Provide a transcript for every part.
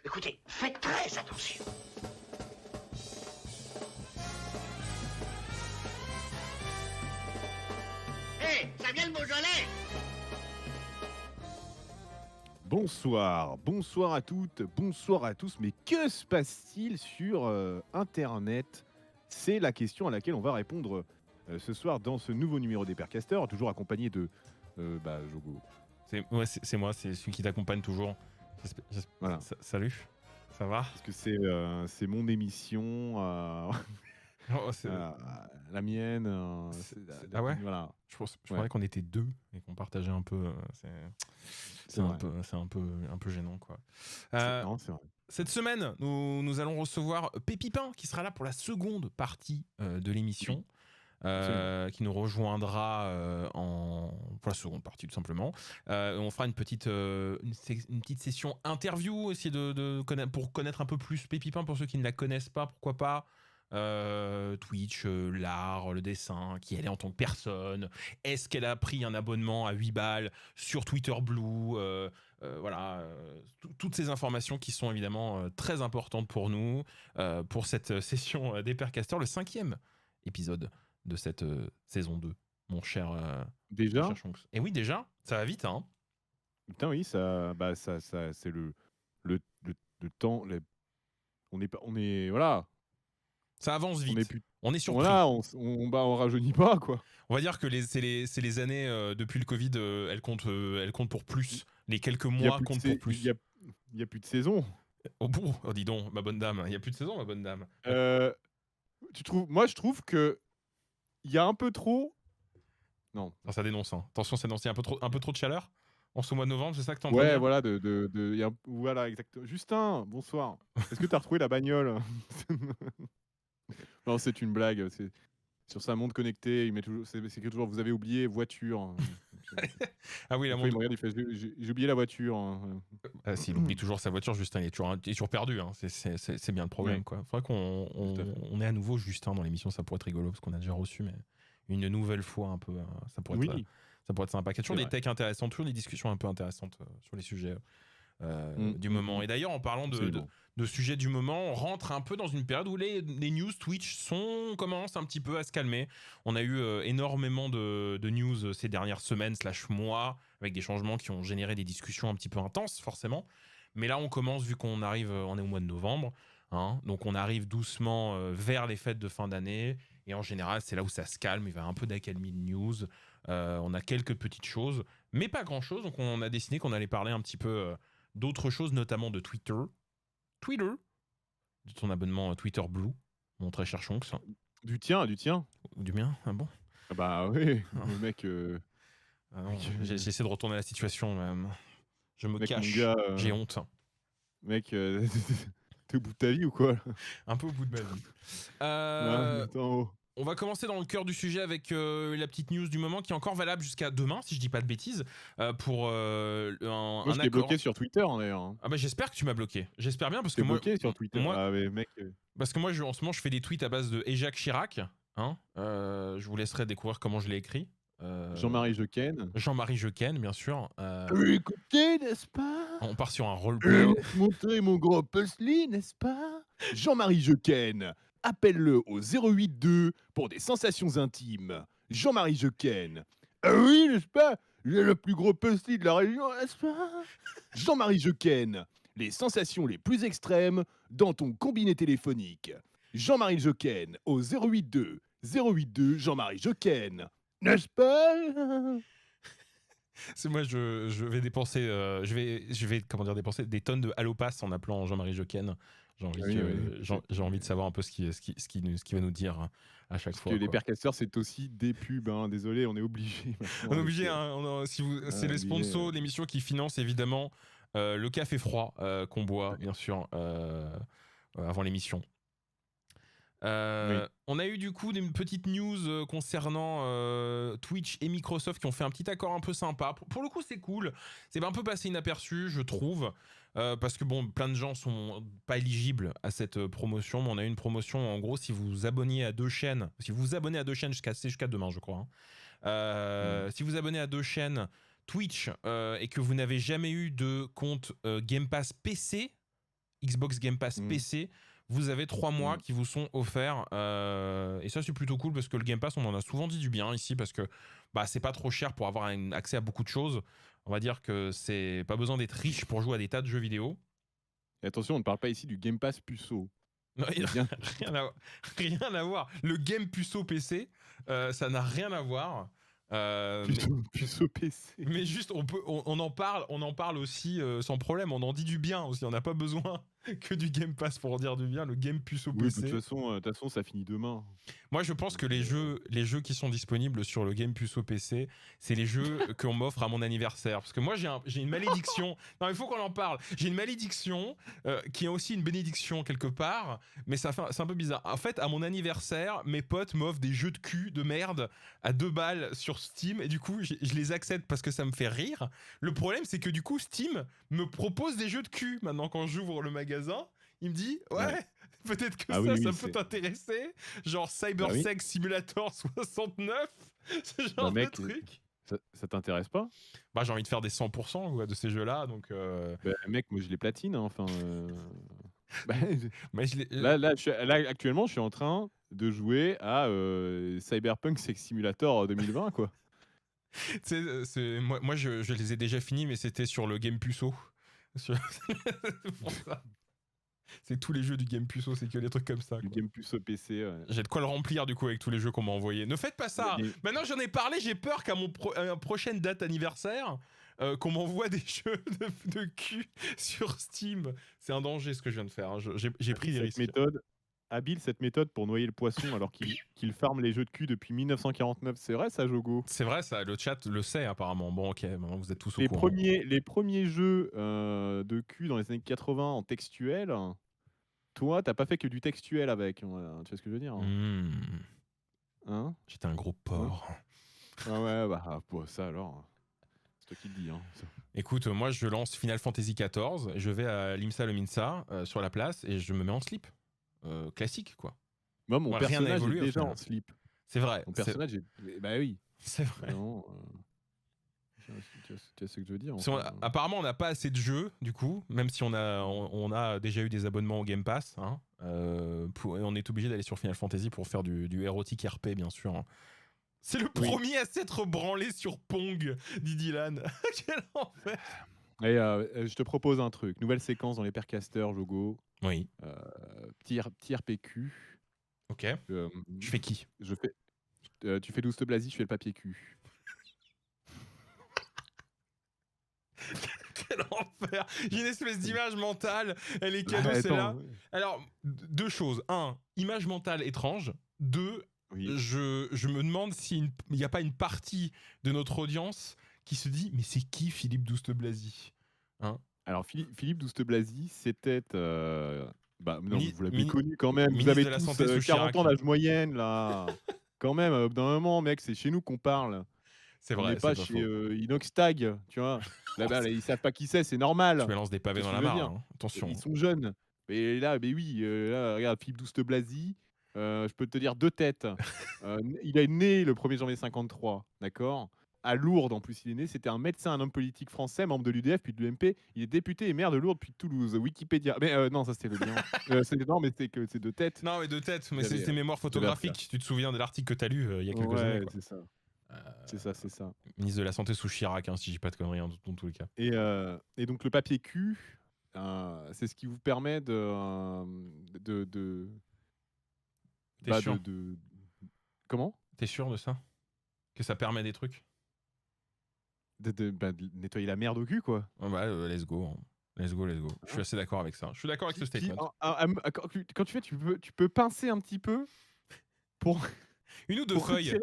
Écoutez, faites très attention. Hé, ça vient le Beaujolais? Bonsoir à toutes, bonsoir à tous. Mais que se passe-t-il sur Internet? C'est la question à laquelle on va répondre ce soir dans ce nouveau numéro des Percasters, toujours accompagné de Jogo. C'est moi, c'est celui qui t'accompagne toujours. Voilà. Salut, ça va? Parce que c'est mon émission, la mienne. Ah ouais? Voilà. Je croyais qu'on était deux et qu'on partageait un peu. C'est un peu gênant, quoi. Non, c'est vrai. Cette semaine, nous allons recevoir Pépipin qui sera là pour la seconde partie de l'émission. Qui nous rejoindra pour la seconde partie tout simplement. On fera une petite session interview, essayer de connaître, pour connaître un peu plus Pépipin pour ceux qui ne la connaissent pas, pourquoi pas. Twitch, l'art, le dessin, qui elle est en tant que personne, est-ce qu'elle a pris un abonnement à 8 balles sur Twitter Blue, voilà, toutes ces informations qui sont évidemment très importantes pour nous, pour cette session des Percasters, le 5e épisode de cette saison 2, mon cher Déjà Chonks. Et oui, déjà, ça va vite, hein. Putain, oui, ça c'est le temps. On est voilà. Ça avance vite. On est surpris. Voilà, on rajeunit pas, quoi. On va dire que c'est les années depuis le Covid, elles comptent pour plus. Les quelques mois comptent pour plus. Il y a plus de saison. Oh bon, oh dis donc, ma bonne dame, il y a plus de saison, ma bonne dame. Tu trouves? Moi, je trouve que il y a un peu trop. Non. Ça dénonce. Hein. Attention, ça dénonce. Il y a un peu trop de chaleur. En ce mois de novembre, c'est ça que t'es en train de dire? Voilà, voilà, exactement. Justin, bonsoir. Est-ce que t'as retrouvé la bagnole? Non, c'est une blague. C'est sur sa montre connectée. Il met toujours. C'est écrit toujours. Vous avez oublié voiture. Ah oui, la montre. Il me regarde, il fait. J'ai oublié la voiture. S'il oublie toujours sa voiture, Justin, il est toujours perdu. Hein. C'est bien le problème, quoi. Faudrait qu'on ait à nouveau Justin dans l'émission. Ça pourrait être rigolo parce qu'on a déjà reçu, mais une nouvelle fois un peu. Ça pourrait être sympa. Il y a toujours des techs intéressantes, toujours des discussions un peu intéressantes sur les sujets du moment. Et d'ailleurs, en parlant de sujets du moment, on rentre un peu dans une période où les news Twitch commencent un petit peu à se calmer. On a eu énormément de news ces dernières semaines / mois, avec des changements qui ont généré des discussions un petit peu intenses, forcément. Mais là, on commence, vu qu'on arrive, on est au mois de novembre, hein, donc on arrive doucement vers les fêtes de fin d'année. Et en général, c'est là où ça se calme. Il va y avoir un peu d'accalmie de news. On a quelques petites choses, mais pas grand-chose. Donc on a décidé qu'on allait parler un petit peu d'autres choses, notamment de Twitter, de ton abonnement Twitter Blue, mon très cher Chonks. Du tien. Du mien? Ah bon? Ah bah oui, le mec. J'essaie de retourner la situation. Je me cache. Gars, j'ai honte. Mec, t'es au bout de ta vie ou quoi? Un peu au bout de ma vie. Attends. On va commencer dans le cœur du sujet avec la petite news du moment qui est encore valable jusqu'à demain, si je dis pas de bêtises, pour un Moi, je t'ai accord. bloqué sur Twitter, d'ailleurs. Ah bah j'espère que tu m'as bloqué. J'espère bien parce que moi. Bloqué sur Twitter. Moi, mais mec. Parce que moi, en ce moment, je fais des tweets à base de Jacques Chirac. Hein, je vous laisserai découvrir comment je l'ai écrit. Jean-Marie Jequenne. Jean-Marie Jequenne, bien sûr. Écoutez, n'est-ce pas? On part sur un roleplay. Montrer mon gros puzzle, n'est-ce pas? Jean-Marie Jequenne. Appelle-le au 082 pour des sensations intimes. Jean-Marie Jequenne. Ah oui, n'est-ce pas? J'ai le plus gros puzzle de la région, n'est-ce pas? Jean-Marie Jequenne. Les sensations les plus extrêmes dans ton combiné téléphonique. Jean-Marie Jequenne au 082 Jean-Marie Jequenne. N'est-ce pas? C'est moi, je vais dépenser, je vais dépenser des tonnes de Allopass en appelant Jean-Marie Jequenne. J'ai envie de savoir un peu ce qu'il va nous dire à chaque fois. Parce que les Percasters, c'est aussi des pubs. Hein. Désolé, on est obligé. On est obligé. Hein, c'est les sponsors de l'émission qui financent évidemment le café froid qu'on boit, bien sûr, avant l'émission. On a eu du coup des petites news concernant Twitch et Microsoft qui ont fait un petit accord un peu sympa. Pour le coup, c'est cool. C'est un peu passé inaperçu, je trouve, parce que bon, plein de gens sont pas éligibles à cette promotion. Mais on a eu une promotion, en gros, si vous vous abonnez à 2 chaînes, jusqu'à demain, je crois. Hein. Si vous vous abonnez à 2 chaînes Twitch et que vous n'avez jamais eu de compte Game Pass PC, Xbox Game Pass PC, vous avez 3 mois qui vous sont offerts. Et ça, c'est plutôt cool parce que le Game Pass, on en a souvent dit du bien ici parce que c'est pas trop cher pour avoir accès à beaucoup de choses. On va dire que c'est pas besoin d'être riche pour jouer à des tas de jeux vidéo. Et attention, on ne parle pas ici du Game Pass puceau. Non, rien à voir. Le Game Puceau PC, ça n'a rien à voir. Puceau PC. Mais juste, on en parle aussi sans problème. On en dit du bien aussi. On n'a pas besoin que du Game Pass pour en dire du bien. Le Game Puceau PC. De toute façon, ça finit demain. Moi, je pense que les jeux qui sont disponibles sur le Game Puceau PC, c'est les jeux qu'on m'offre à mon anniversaire. Parce que moi, j'ai une malédiction. Non, il faut qu'on en parle. J'ai une malédiction qui est aussi une bénédiction quelque part, mais c'est un peu bizarre. En fait, à mon anniversaire, mes potes m'offrent des jeux de cul de merde à 2 balles sur Steam, et du coup, je les accepte parce que ça me fait rire. Le problème, c'est que du coup, Steam me propose des jeux de cul. Maintenant, quand j'ouvre le magasin, il me dit peut-être que ça peut t'intéresser, genre Cybersex Simulator 69, ce genre de truc. Ça t'intéresse pas? J'ai envie de faire des 100% de ces jeux-là, donc. Mec, moi je les platine, hein, enfin. Là, actuellement, je suis en train de jouer à Cyberpunk Sex Simulator 2020, quoi. Moi, je les ai déjà finis, mais c'était sur le Game Puceau. C'est pour ça. C'est tous les jeux du Game Puceau, c'est que des trucs comme ça. Du Game Puceau PC. Ouais. J'ai de quoi le remplir du coup avec tous les jeux qu'on m'a envoyés. Ne faites pas ça. Maintenant j'en ai parlé, j'ai peur qu'à mon prochaine date anniversaire, qu'on m'envoie des jeux de cul sur Steam. C'est un danger ce que je viens de faire. Hein. J'ai pris des risques. Habile cette méthode pour noyer le poisson alors qu'il farme les jeux de cul depuis 1949. C'est vrai ça, Jogo? C'est vrai ça, le chat le sait apparemment. Bon ok, maintenant vous êtes tous au courant. Les premiers jeux de cul dans les années 80 en textuel, toi t'as pas fait que du textuel avec, tu vois ce que je veux dire? Hein? J'étais un gros porc. Ah ouais, ça alors, c'est toi qui le dis. Hein. Écoute, moi je lance Final Fantasy XIV, je vais à l'IMSA le Minsa sur la place et je me mets en slip. Classique quoi. Moi mon personnage est déjà en slip. C'est vrai. Mon personnage est... Bah oui. C'est vrai. Non, tu vois ce que je veux dire. Apparemment on n'a pas assez de jeux du coup, même si on a déjà eu des abonnements au Game Pass. Hein, on est obligé d'aller sur Final Fantasy pour faire du érotique RP bien sûr. Hein. C'est le premier à s'être branlé sur Pong, dit Dylan. Quel enfer. Et je te propose un truc. Nouvelle séquence dans les Percasters, Jogo. Oui. Petit RPQ. Ok. Je fais qui? Tu fais Douste Blazy, je fais le papier cul. Quel enfer. J'ai une espèce d'image mentale. Elle est cadeau, celle-là. Alors, 2 choses. 1, image mentale étrange. 2, je me demande s'il n'y a pas une partie de notre audience qui se dit mais c'est qui Philippe Douste Blazy, hein? Alors Philippe Douste Blazy, c'était vous l'avez connu quand même. Vous avez tous 40 ans d'âge moyenne là. Quand même, d'un moment, mec, c'est chez nous qu'on parle. C'est vrai. On n'est pas chez Inoxtag, tu vois. Là-bas, ils savent pas qui c'est normal. Je me lance des pavés dans la mare. Hein. Attention. Ils sont jeunes. Mais là, regarde, Philippe Douste Blazy. Je peux te dire 2 têtes. Il est né le 1er janvier 53, d'accord? À Lourdes, en plus, il est né. C'était un médecin, un homme politique français, membre de l'UDF, puis de l'UMP. Il est député et maire de Lourdes, puis de Toulouse. Wikipédia. Mais non, ça c'était le bien. Non, mais c'est que c'est 2 têtes. Non, mais 2 têtes. Mais c'est tes mémoires photographiques. Tu te souviens de l'article que tu as lu il y a quelques années. Ouais, c'est ça. C'est ça. Ministre de la Santé sous Chirac, hein, si j'ai pas de conneries, dans tous les cas. Et donc le papier cul, c'est ce qui vous permet T'es sûr Comment? T'es sûr de ça? Que ça permet des trucs? De nettoyer la merde au cul, quoi. Let's go. Let's go. Je suis assez d'accord avec ça. Je suis d'accord avec ce statement. Quand tu fais, tu peux pincer un petit peu pour... Une ou deux feuilles.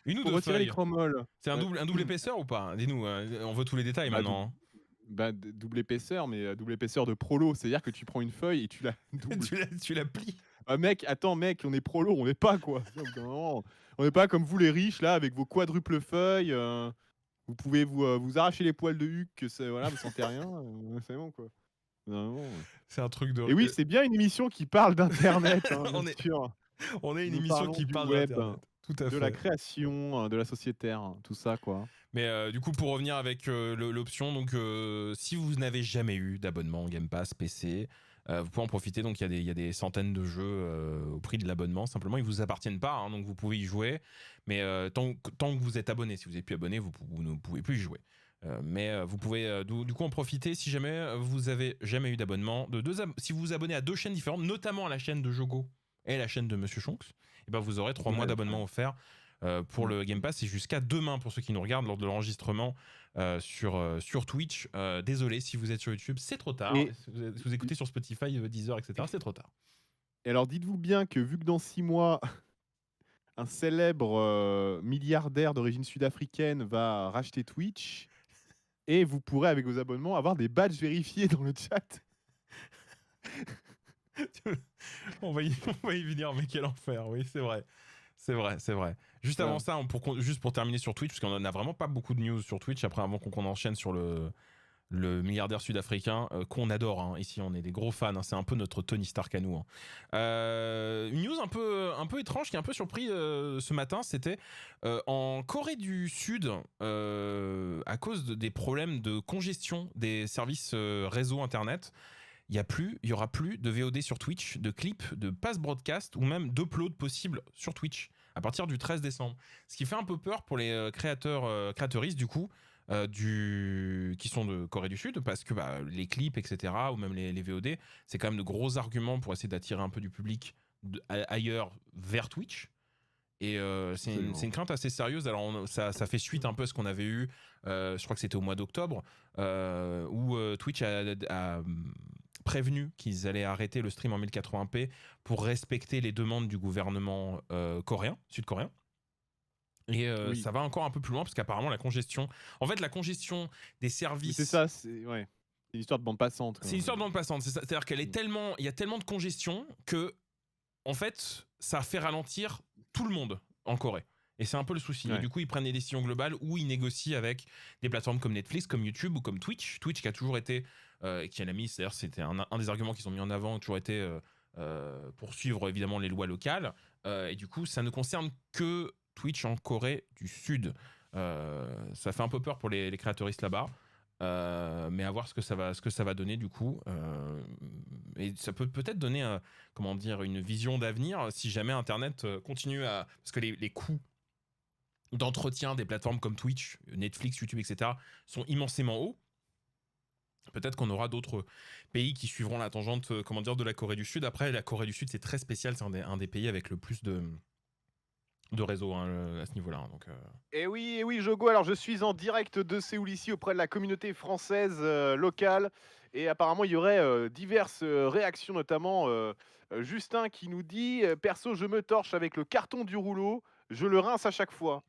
Retirer les chromoles. C'est un double épaisseur ou pas? Dis-nous, on veut tous les détails maintenant. Double épaisseur, mais double épaisseur de prolo. C'est-à-dire que tu prends une feuille et tu la doubles. tu la plies. Mec, on est prolo, on n'est pas quoi. On n'est pas comme vous les riches là, avec vos quadruples feuilles. Vous pouvez vous arracher les poils de huc, vous sentez rien. C'est bon quoi. Non. C'est un truc de... Et oui, c'est bien une émission qui parle d'Internet. Hein, on est une émission qui parle d'Internet. Tout à fait. De la création, de la sociétaire, tout ça quoi. Mais du coup, pour revenir avec l'option, donc si vous n'avez jamais eu d'abonnement Game Pass PC, Vous pouvez en profiter, donc il y a des centaines de jeux au prix de l'abonnement. Simplement, ils ne vous appartiennent pas, hein, donc vous pouvez y jouer. Mais tant que vous êtes abonné, si vous n'êtes plus abonné, vous ne pouvez plus y jouer. Mais vous pouvez du coup en profiter si jamais vous avez jamais eu d'abonnement. Si vous vous abonnez à 2 chaînes différentes, notamment à la chaîne de Jogo et la chaîne de Monsieur Shonks, et ben vous aurez 3 mois d'abonnement offert pour le Game Pass. C'est jusqu'à demain pour ceux qui nous regardent lors de l'enregistrement sur Twitch. Désolé si vous êtes sur YouTube, c'est trop tard. Et- Si vous écoutez sur Spotify, Deezer, etc., c'est trop tard. Et alors, dites-vous bien que vu que dans 6 mois, un célèbre milliardaire d'origine sud-africaine va racheter Twitch, et vous pourrez, avec vos abonnements, avoir des badges vérifiés dans le chat. on va y venir, mais quel enfer, oui, c'est vrai. C'est vrai. Juste avant ça, juste pour terminer sur Twitch, parce qu'on n'a vraiment pas beaucoup de news sur Twitch, après avant qu'on enchaîne sur le milliardaire sud-africain qu'on adore, hein. Ici on est des gros fans, hein. C'est un peu notre Tony Stark à nous, hein. Une news un peu étrange qui a un peu surpris ce matin, c'était en Corée du Sud, à cause des problèmes de congestion des services réseau internet, il y aura plus de VOD sur Twitch, de clips, de pass broadcast ou même d'upload possible sur Twitch à partir du 13 décembre. Ce qui fait un peu peur pour les créateuristes du coup, qui sont de Corée du Sud, parce que les clips, etc., ou même les VOD, c'est quand même de gros arguments pour essayer d'attirer un peu du public ailleurs vers Twitch. Et c'est une crainte assez sérieuse. Alors ça fait suite un peu à ce qu'on avait eu, je crois que c'était au mois d'octobre, où Twitch a prévenu qu'ils allaient arrêter le stream en 1080p pour respecter les demandes du gouvernement sud-coréen. Et ça va encore un peu plus loin parce qu'apparemment la congestion des services. C'est ça, c'est une histoire de bande passante. C'est une histoire de bande passante. C'est-à-dire il y a tellement de congestion que en fait ça fait ralentir tout le monde en Corée. Et c'est un peu le souci. Ouais. Et du coup, ils prennent des décisions globales où ils négocient avec des plateformes comme Netflix, comme YouTube ou comme Twitch. Twitch qui a toujours été, qui a mis, c'est-à-dire c'était un des arguments qu'ils ont mis en avant, toujours été pour suivre évidemment les lois locales. Et du coup, ça ne concerne que Twitch en Corée du Sud. Ça fait un peu peur pour les créateuristes là-bas. Mais à voir ce que ça va donner du coup. Et ça peut peut-être donner une vision d'avenir si jamais Internet continue à... Parce que les coûts d'entretien des plateformes comme Twitch, Netflix, YouTube, etc. sont immensément hauts. Peut-être qu'on aura d'autres pays qui suivront la tangente de la Corée du Sud. Après, la Corée du Sud, c'est très spécial. C'est un des pays avec le plus de réseau, hein, à ce niveau-là. Hein, donc, Et oui, Jogo, alors je suis en direct de Séoul ici auprès de la communauté française locale. Et apparemment, il y aurait diverses réactions, notamment Justin qui nous dit perso, je me torche avec le carton du rouleau, je le rince à chaque fois.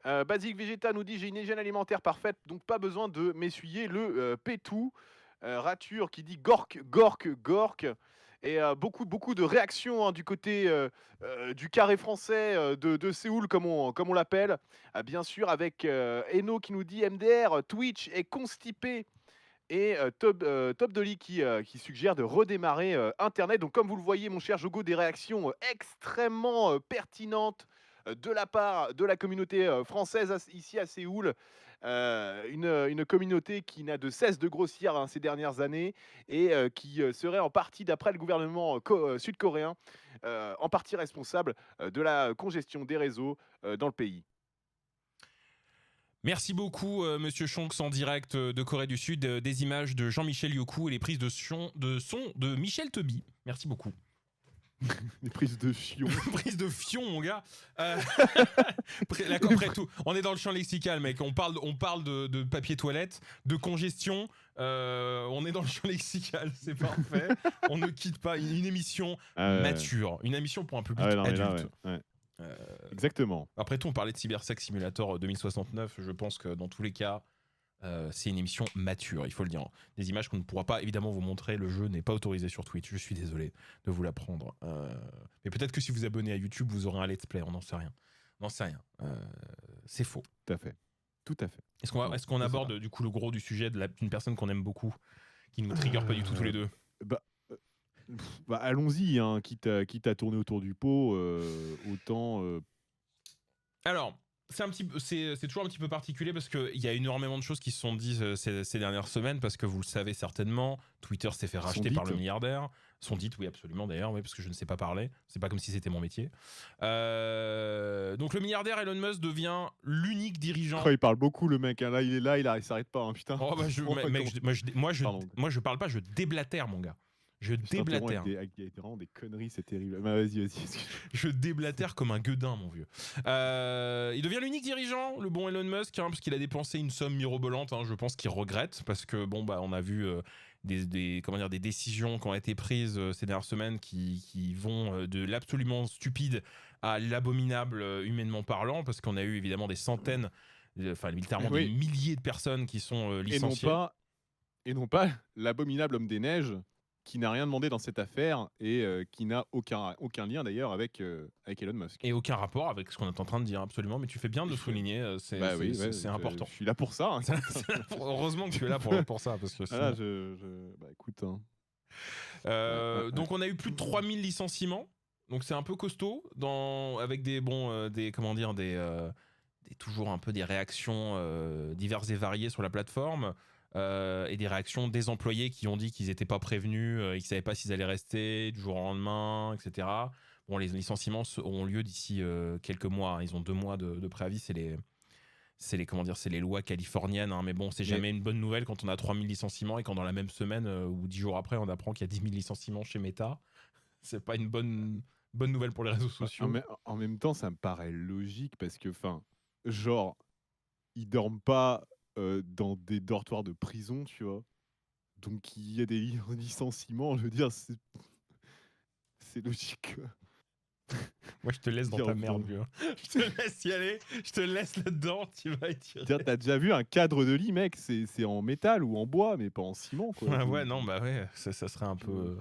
Basic Vegeta nous dit j'ai une hygiène alimentaire parfaite, donc pas besoin de m'essuyer le pétou. Rature qui dit gork. Et beaucoup de réactions, hein, du côté du carré français de Séoul, comme on l'appelle. Bien sûr, avec Eno qui nous dit MDR, Twitch est constipé. Et Top Dolly qui suggère de redémarrer Internet. Donc, comme vous le voyez, mon cher Jogo, des réactions extrêmement pertinentes de la part de la communauté française ici à Séoul. Une communauté qui n'a de cesse de grossir, hein, ces dernières années, et qui serait en partie, d'après le gouvernement sud-coréen, en partie responsable de la congestion des réseaux dans le pays. Merci beaucoup, Monsieur Shonks, en direct de Corée du Sud, des images de Jean-Michel Yoku et les prises de son de Michel Teby. Merci beaucoup. Les prises de fion. Prise de fion, mon gars. Après tout, on est dans le champ lexical, mec. On parle de papier toilette, de congestion. On est dans le champ lexical, c'est parfait. On ne quitte pas une émission mature, une émission pour un public adulte. Là, ouais. Exactement. Après tout, on parlait de Cybersex Simulator 2069. Je pense que dans tous les cas, c'est une émission mature, il faut le dire. Des images qu'on ne pourra pas évidemment vous montrer. Le jeu n'est pas autorisé sur Twitch. Je suis désolé de vous l'apprendre. Mais peut-être que si vous abonnez à YouTube, vous aurez un let's play. On n'en sait rien. C'est faux. Tout à fait. Est-ce qu'on aborde du coup le gros du sujet d'une personne qu'on aime beaucoup, qui nous trigger pas du tout tous les deux? Allons-y, hein, quitte à tourner autour du pot, autant. Alors, c'est toujours un petit peu particulier parce qu'il y a énormément de choses qui se sont dites ces dernières semaines, parce que vous le savez certainement, Twitter s'est fait racheter par le milliardaire. Sont dites, oui, absolument d'ailleurs, oui, parce que je ne sais pas parler. C'est pas comme si c'était mon métier. Donc le milliardaire Elon Musk devient l'unique dirigeant. Oh, il parle beaucoup, le mec. Hein. Là, il s'arrête pas, hein, putain. Oh, bah, moi, je parle pas, je déblatère, mon gars. Je déblatère. Avec vraiment des conneries, c'est terrible. Bah, vas-y. Je déblatère comme un gueudin, mon vieux. Il devient l'unique dirigeant, le bon Elon Musk, hein, parce qu'il a dépensé une somme mirobolante. Hein, je pense qu'il regrette, parce que bon, bah, on a vu des décisions qui ont été prises ces dernières semaines qui vont de l'absolument stupide à l'abominable humainement parlant, parce qu'on a eu évidemment des centaines, enfin littéralement des milliers de personnes qui sont licenciées. Et non pas l'abominable homme des neiges, qui n'a rien demandé dans cette affaire et qui n'a aucun lien d'ailleurs avec Elon Musk. Et aucun rapport avec ce qu'on est en train de dire, absolument. Mais tu fais bien de souligner, c'est important. Je suis là pour ça. Hein. Heureusement que tu es là pour ça. Parce que sinon... Bah écoute. Hein. Donc on a eu plus de 3000 licenciements. Donc c'est un peu costaud, avec toujours un peu des réactions diverses et variées sur la plateforme. Et des réactions des employés qui ont dit qu'ils n'étaient pas prévenus, et qu'ils ne savaient pas s'ils allaient rester du jour au lendemain, etc. Bon, les licenciements auront lieu d'ici quelques mois. Hein. Ils ont 2 mois de préavis. C'est les lois californiennes. Hein. Mais bon, c'est jamais une bonne nouvelle quand on a 3000 licenciements et quand dans la même semaine ou 10 jours après, on apprend qu'il y a 10 000 licenciements chez Meta. C'est pas une bonne nouvelle pour les réseaux sociaux. En même temps, ça me paraît logique parce que, genre, ils dorment pas dans des dortoirs de prison, tu vois. Donc il y a des licenciements, je veux dire, c'est logique. Moi, je te laisse dans ta merde, vieux. Je te laisse y aller, je te laisse là-dedans, tu vas étirer. T'as déjà vu un cadre de lit, mec, c'est en métal ou en bois, mais pas en ciment, quoi. Ouais, non, bah ouais, ça serait un peu...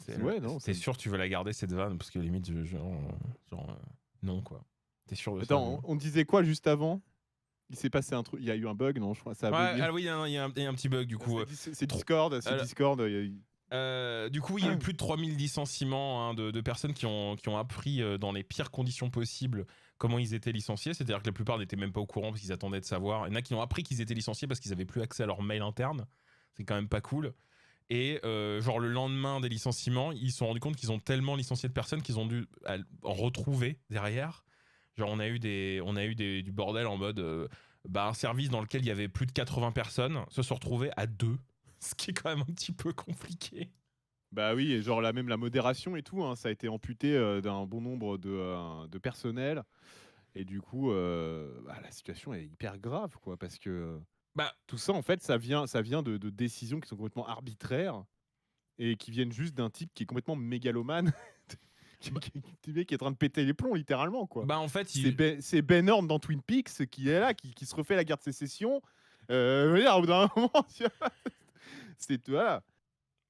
T'es sûr tu veux la garder, cette vanne, parce que limite, non, quoi. T'es sûr de ça? Attends, on disait quoi juste avant? Il s'est passé un truc, il y a eu un bug, non? Je crois ça a bugué. Oui, il y a un petit bug du coup. C'est Discord, du coup, il y a eu plus de 3000 licenciements de personnes qui ont appris dans les pires conditions possibles comment ils étaient licenciés. C'est-à-dire que la plupart n'étaient même pas au courant parce qu'ils attendaient de savoir. Il y en a qui ont appris qu'ils étaient licenciés parce qu'ils n'avaient plus accès à leur mail interne. C'est quand même pas cool. Et genre le lendemain des licenciements, ils se sont rendus compte qu'ils ont tellement licencié de personnes qu'ils ont dû en retrouver derrière. Genre on a eu du bordel en mode un service dans lequel il y avait plus de 80 personnes se sont retrouvés à 2, ce qui est quand même un petit peu compliqué. Bah oui, et genre même la modération et tout, hein, ça a été amputé d'un bon nombre de personnel. Et du coup, la situation est hyper grave, quoi, parce que tout ça, en fait, ça vient de décisions qui sont complètement arbitraires et qui viennent juste d'un type qui est complètement mégalomane. Qui est en train de péter les plombs littéralement, quoi. En fait, c'est Ben Horn dans Twin Peaks qui est là, qui se refait la guerre de sécession. Au bout d'un moment, c'est voilà.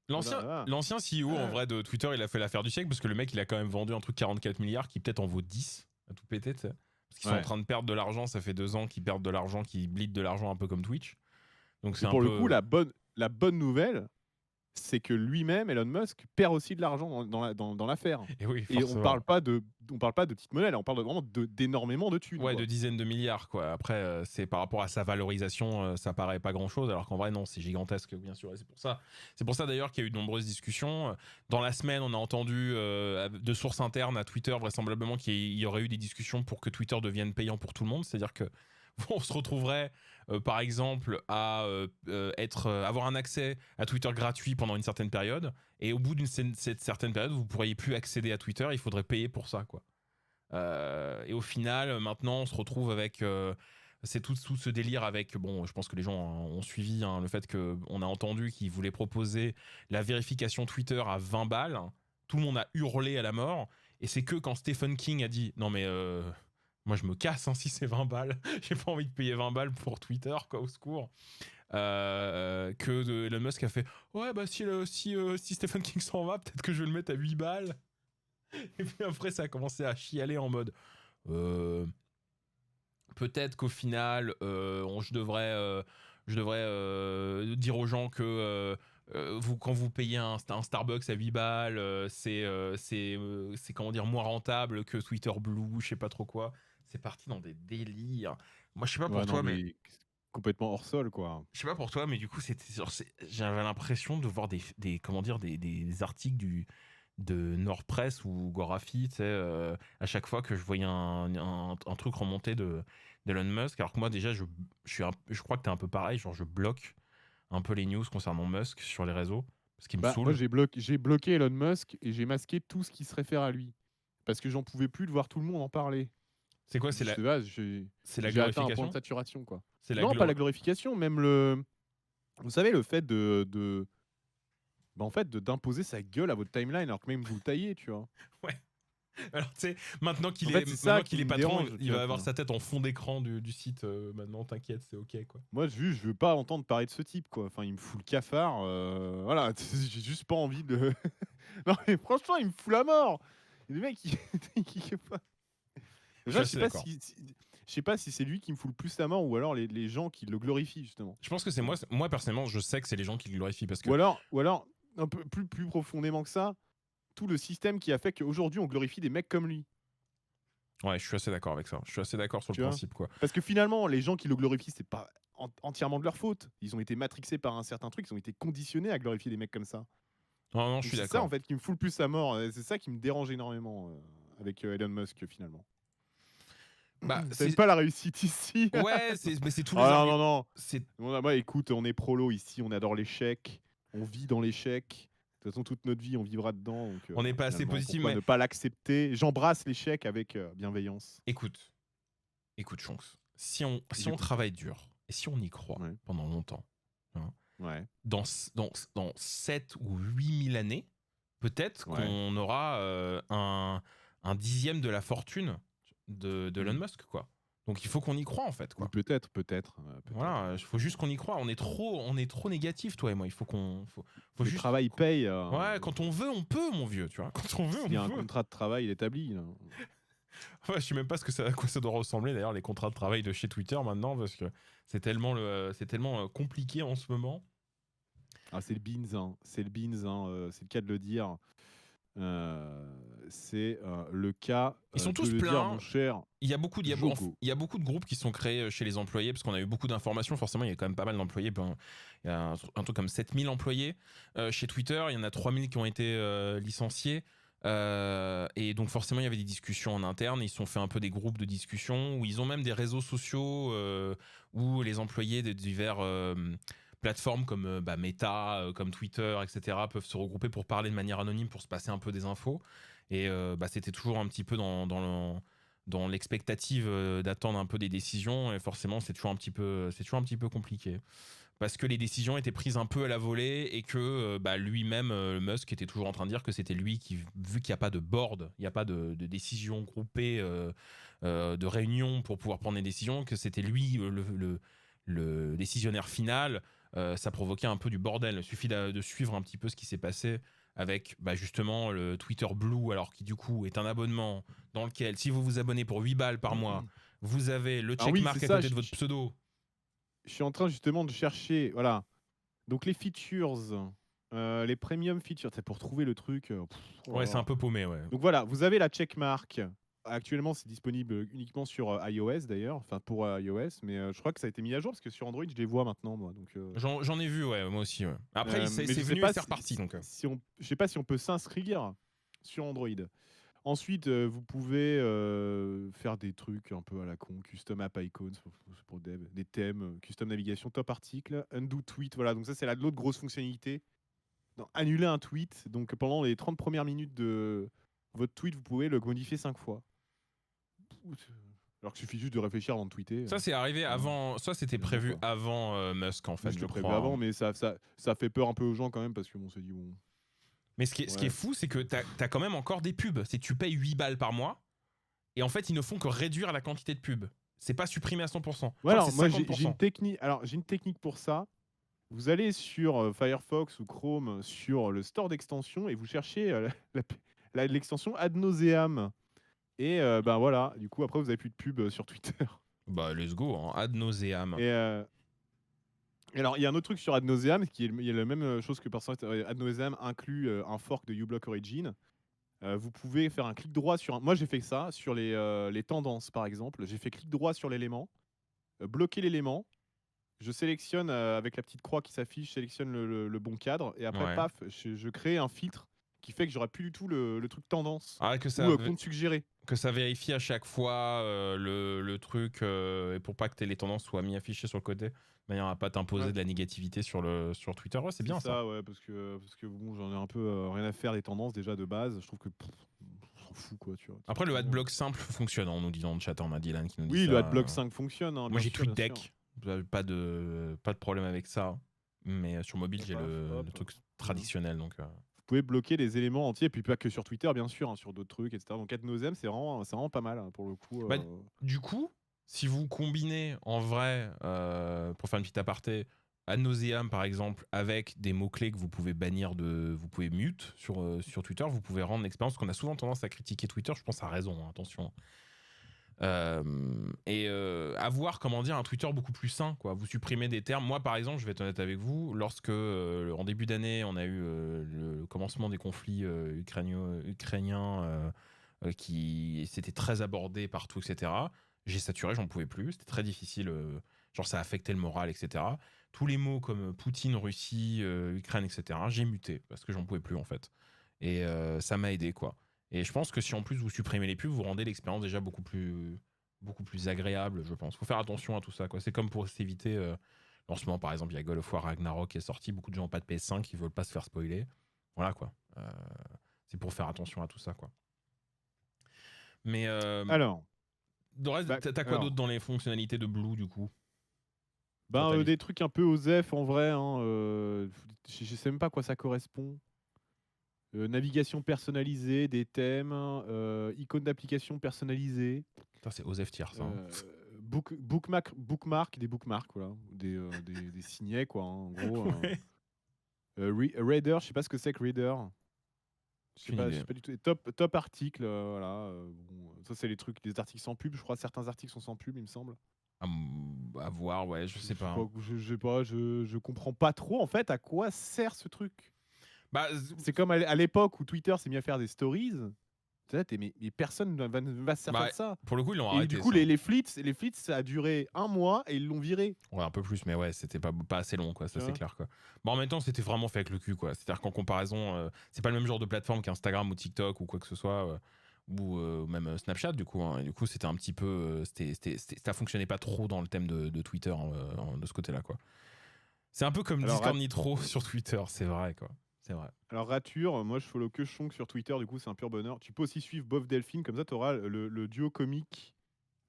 L'ancien CEO en vrai de Twitter, il a fait l'affaire du siècle parce que le mec, il a quand même vendu un truc 44 milliards qui peut-être en vaut 10 à tout péter, tu sais. Parce qu'ils sont en train de perdre de l'argent, ça fait 2 ans qu'ils perdent de l'argent, qu'ils bleedent de l'argent un peu comme Twitch. Donc c'est pour le coup, la bonne nouvelle, c'est que lui-même, Elon Musk, perd aussi de l'argent dans l'affaire. Et on parle pas de petites monnaies, là, on parle vraiment d'énormément de thunes. Ouais, de dizaines de milliards, quoi. Après, c'est par rapport à sa valorisation, ça paraît pas grand-chose, alors qu'en vrai, non, c'est gigantesque, bien sûr. Et c'est pour ça d'ailleurs qu'il y a eu de nombreuses discussions. Dans la semaine, on a entendu de sources internes à Twitter, vraisemblablement, qu'il y aurait eu des discussions pour que Twitter devienne payant pour tout le monde. C'est-à-dire que on se retrouverait par exemple à avoir un accès à Twitter gratuit pendant une certaine période, et au bout d'une certaine période vous ne pourriez plus accéder à Twitter, il faudrait payer pour ça, quoi. Et au final maintenant on se retrouve avec c'est tout ce délire avec, je pense que les gens ont suivi, hein, le fait qu'on a entendu qu'ils voulaient proposer la vérification Twitter à 20 balles. Tout le monde a hurlé à la mort, et c'est que quand Stephen King a dit non mais moi, je me casse si c'est 20 balles. J'ai pas envie de payer 20 balles pour Twitter, quoi, au secours. Que Elon Musk a fait ouais, si Stephen King s'en va, peut-être que je vais le mettre à 8 balles. Et puis après, ça a commencé à chialer en mode peut-être qu'au final, je devrais dire aux gens que quand vous payez un Starbucks à 8 balles, c'est comment dire, moins rentable que Twitter Blue, je sais pas trop quoi. c'est parti dans des délires. Moi, je sais pas pour Ouais, non, toi, mais mais complètement hors sol, quoi. je sais pas pour toi, mais du coup, j'avais l'impression de voir comment dire, des articles de Nordpress ou Gorafi, tu sais, à chaque fois que je voyais un truc remonter d'Elon Musk. Alors que moi, déjà, je crois que t'es un peu pareil, genre je bloque un peu les news concernant Musk sur les réseaux, parce qu'il me Bah, moi, saoule. j'ai bloqué Elon Musk et j'ai masqué tout ce qui se réfère à lui. Parce que j'en pouvais plus de voir tout le monde en parler. C'est quoi? Je sais pas, j'ai C'est la j'ai atteint un point de glorification? saturation, quoi. C'est la Non, pas glor... la glorification, même vous savez, le fait bah, en fait, d'imposer sa gueule à votre timeline alors que même vous le taillez, tu vois. Ouais. Alors, tu sais, maintenant En qu'il fait, est, c'est maintenant ça qui qu'il est me patron, dérange, il tu va vois, avoir sa tête en fond d'écran du site. Maintenant, t'inquiète, c'est ok, quoi. Moi, je veux pas entendre parler de ce type, quoi. Enfin, il me fout le cafard. Voilà, j'ai juste pas envie de. Non, mais franchement, il me fout la mort. Le mec, Je suis déjà, assez d'accord. Je sais pas si c'est lui qui me fout le plus la mort ou alors les gens qui le glorifient, justement. Je pense que c'est moi personnellement, je sais que c'est les gens qui le glorifient parce que Ou alors, un peu plus profondément que ça, tout le système qui a fait qu'aujourd'hui, on glorifie des mecs comme lui. ouais, je suis assez d'accord avec ça. Je suis assez d'accord sur le Tu vois. principe, quoi. Parce que finalement, les gens qui le glorifient, c'est pas entièrement de leur faute. Ils ont été matrixés par un certain truc, ils ont été conditionnés à glorifier des mecs comme ça. Non, non, je Donc suis c'est ça d'accord. en fait qui me fout le plus à mort. C'est ça qui me dérange énormément avec Elon Musk finalement. Bah, Ça n'aime pas la réussite ici. ouais, mais c'est tous les Ah non, arguments. non, non. C'est Bah, écoute, on est prolo ici, on adore l'échec, on vit dans l'échec. De toute façon, toute notre vie, on vivra dedans. Donc, on n'est pas assez finalement, positif, pourquoi mais ne pas l'accepter? J'embrasse l'échec avec bienveillance. écoute, Chonks, si on J'écoute. travaille dur et si on y croit Ouais. pendant longtemps, hein, Ouais. dans 7 ou 8 000 années, peut-être Ouais. qu'on aura un dixième de la fortune de Elon Musk, quoi. Donc il faut qu'on y croit en fait, quoi. Oui, peut-être. Voilà, il faut juste qu'on y croit. On est trop négatif, toi et moi. Il faut Le juste. travail paye. Ouais, quand on veut, on peut, mon vieux, tu vois. Quand on veut, Il y a un on peut. contrat de travail établi. Là. Ouais, je sais même pas à quoi ça doit ressembler d'ailleurs les contrats de travail de chez Twitter maintenant parce que c'est tellement compliqué en ce moment. Ah, c'est le beans, hein. C'est le beans, hein. C'est le cas de le dire. C'est le cas Ils sont de tous le dire, pleins. mon cher. Il y a beaucoup Jogo. de groupes qui sont créés chez les employés parce qu'on a eu beaucoup d'informations. Forcément, il y a quand même pas mal d'employés. Ben, il y a un truc comme 7000 employés chez Twitter. Il y en a 3000 qui ont été licenciés. Et donc forcément, il y avait des discussions en interne. Ils se sont fait un peu des groupes de discussion où ils ont même des réseaux sociaux où les employés de divers plateformes comme Meta, comme Twitter, etc. peuvent se regrouper pour parler de manière anonyme, pour se passer un peu des infos. Et c'était toujours un petit peu dans l'expectative d'attendre un peu des décisions. Et forcément, c'est toujours un petit peu compliqué. Parce que les décisions étaient prises un peu à la volée et que lui-même, Musk, était toujours en train de dire que c'était lui qui, vu qu'il n'y a pas de board, il n'y a pas de décision groupée, de réunion pour pouvoir prendre des décisions, que c'était lui le décisionnaire final. Ça provoquait un peu du bordel. Il suffit de suivre un petit peu ce qui s'est passé avec justement le Twitter Blue, alors qui du coup est un abonnement dans lequel, si vous vous abonnez pour 8 balles par mois, vous avez le Ah oui, checkmark c'est à ça, côté de votre pseudo. Je suis en train justement de chercher. Voilà. Donc les features, les premium features, c'est pour trouver le truc. Oh là Ouais, là. c'est un peu paumé, ouais. Donc voilà, vous avez la checkmark. Actuellement, c'est disponible uniquement sur iOS d'ailleurs, enfin pour iOS, mais je crois que ça a été mis à jour parce que sur Android, je les vois maintenant, moi. Donc, J'en ai vu, ouais, moi aussi. Ouais. Après, c'est mais je sais venu pas et c'est reparti. Donc. je sais pas si on peut s'inscrire sur Android. Ensuite, vous pouvez faire des trucs un peu à la con, custom app icons pour dev, des thèmes, custom navigation, top article, undo tweet. Voilà, donc ça c'est l'autre grosse fonctionnalité. Non, annuler un tweet. Donc pendant les 30 premières minutes de votre tweet, vous pouvez le modifier 5 fois. Alors qu'il suffit juste de réfléchir avant de tweeter. Ça, c'est arrivé avant. Ça, c'était prévu avant Musk, en fait. Je je prévu crois. avant, mais ça fait peur un peu aux gens quand même parce qu'on s'est dit bon. Mais ce qui est fou, c'est que t'as quand même encore des pubs. C'est que tu payes 8 balles par mois et en fait, ils ne font que réduire la quantité de pubs. C'est pas supprimé à 100%. Ouais, alors, moi, 50%. j'ai une technique. Alors, j'ai une technique pour ça. Vous allez sur Firefox ou Chrome sur le store d'extensions et vous cherchez l'extension Ad Nauseam. Et ben voilà, du coup, après, vous n'avez plus de pub sur Twitter. Bah, let's go, hein. Ad nauseam. Et alors, il y a un autre truc sur Ad Nauseam, il y a la même chose que par Ad Nauseam inclut un fork de uBlock Origin. vous pouvez faire un clic droit sur moi j'ai fait ça sur les tendances par exemple. J'ai fait clic droit sur l'élément, bloquer l'élément. Je sélectionne avec la petite croix qui s'affiche, je sélectionne le bon cadre et après Ouais. paf, je crée un filtre qui fait que j'aurai plus du tout le truc tendance Ah, que ou ça, compte suggéré. que ça vérifie à chaque fois le truc et pour pas que les tendances soient mis affichées sur le côté, de manière à pas t'imposer Ouais. de la négativité sur Twitter. Ouais, c'est bien ça. Ouais, parce que bon, j'en ai un peu rien à faire des tendances déjà de base. Je trouve que on s'en fout quoi, tu vois. Après, le typiquement. adblock simple fonctionne, on nous dit dans le chat, on a Dylan qui nous dit Oui, ça. le adblock 5 fonctionne. Hein, Moi, j'ai bien sûr. TweetDeck, pas de problème avec ça. Mais sur mobile, j'ai le truc traditionnel. Donc, Vous pouvez bloquer des éléments entiers, puis pas que sur Twitter, bien sûr, hein, sur d'autres trucs, etc. Donc, AdNosem, c'est vraiment pas mal hein, pour le coup. Bah, du coup, si vous combinez en vrai, pour faire une petite aparté, ad nauseam par exemple, avec des mots-clés que vous pouvez bannir vous pouvez mute sur Twitter, vous pouvez rendre l'expérience qu'on a souvent tendance à critiquer Twitter, je pense à raison, hein, attention. Avoir comment dire un Twitter beaucoup plus sain quoi. Vous supprimez des termes. Moi par exemple, je vais être honnête avec vous, lorsque en début d'année on a eu le commencement des conflits ukrainiens qui s'était très abordé partout, etc. J'ai saturé, j'en pouvais plus, c'était très difficile, genre ça affectait le moral, etc. Tous les mots comme Poutine, Russie, Ukraine, etc. J'ai muté parce que j'en pouvais plus en fait. Et ça m'a aidé quoi. Et je pense que si en plus vous supprimez les pubs, vous rendez l'expérience déjà beaucoup plus agréable, je pense. Faut faire attention à tout ça, quoi. C'est comme pour s'éviter. En ce moment, par exemple, il y a God of War Ragnarok qui est sorti. Beaucoup de gens n'ont pas de PS5, qui veulent pas se faire spoiler. Voilà, quoi. C'est pour faire attention à tout ça, quoi. Mais alors, de reste, t'as quoi d'autre dans les fonctionnalités de Blue, du coup? des trucs un peu OSEF en vrai. Hein, je sais même pas à quoi ça correspond. Navigation personnalisée, des thèmes, icônes d'application personnalisées. C'est OSEF tier, ça. Hein. Bookmark, des bookmarks, voilà. Des signets, quoi, hein, en gros. Ouais. Reader, je sais pas ce que c'est que Reader. Je sais pas du tout. Top article, voilà. Bon, ça, c'est les trucs, les articles sans pub. Je crois certains articles sont sans pub, il me semble. À voir, ouais, je sais pas. Je comprends pas trop, en fait, à quoi sert ce truc. Bah, c'est comme à l'époque où Twitter s'est mis à faire des stories. Mais personne ne va se servir de ça. Pour le coup, ils l'ont Et arrêté. du coup, les flits, ça a duré 1 mois et ils l'ont viré. Ouais, un peu plus, mais ouais, c'était pas assez long, quoi. Ça, c'est clair, quoi. Bon, en même temps, c'était vraiment fait avec le cul, quoi. C'est-à-dire qu'en comparaison, c'est pas le même genre de plateforme qu'Instagram ou TikTok ou quoi que ce soit, ou même Snapchat, du coup. Hein. Et du coup, c'était un petit peu. Ça fonctionnait pas trop dans le thème de Twitter, de ce côté-là, quoi. C'est un peu comme Discord Nitro sur Twitter, c'est vrai, quoi. C'est vrai. Alors, rature, moi je follow que Chonk sur Twitter, du coup c'est un pur bonheur. Tu peux aussi suivre Bof Delphine, comme ça tu auras le duo comique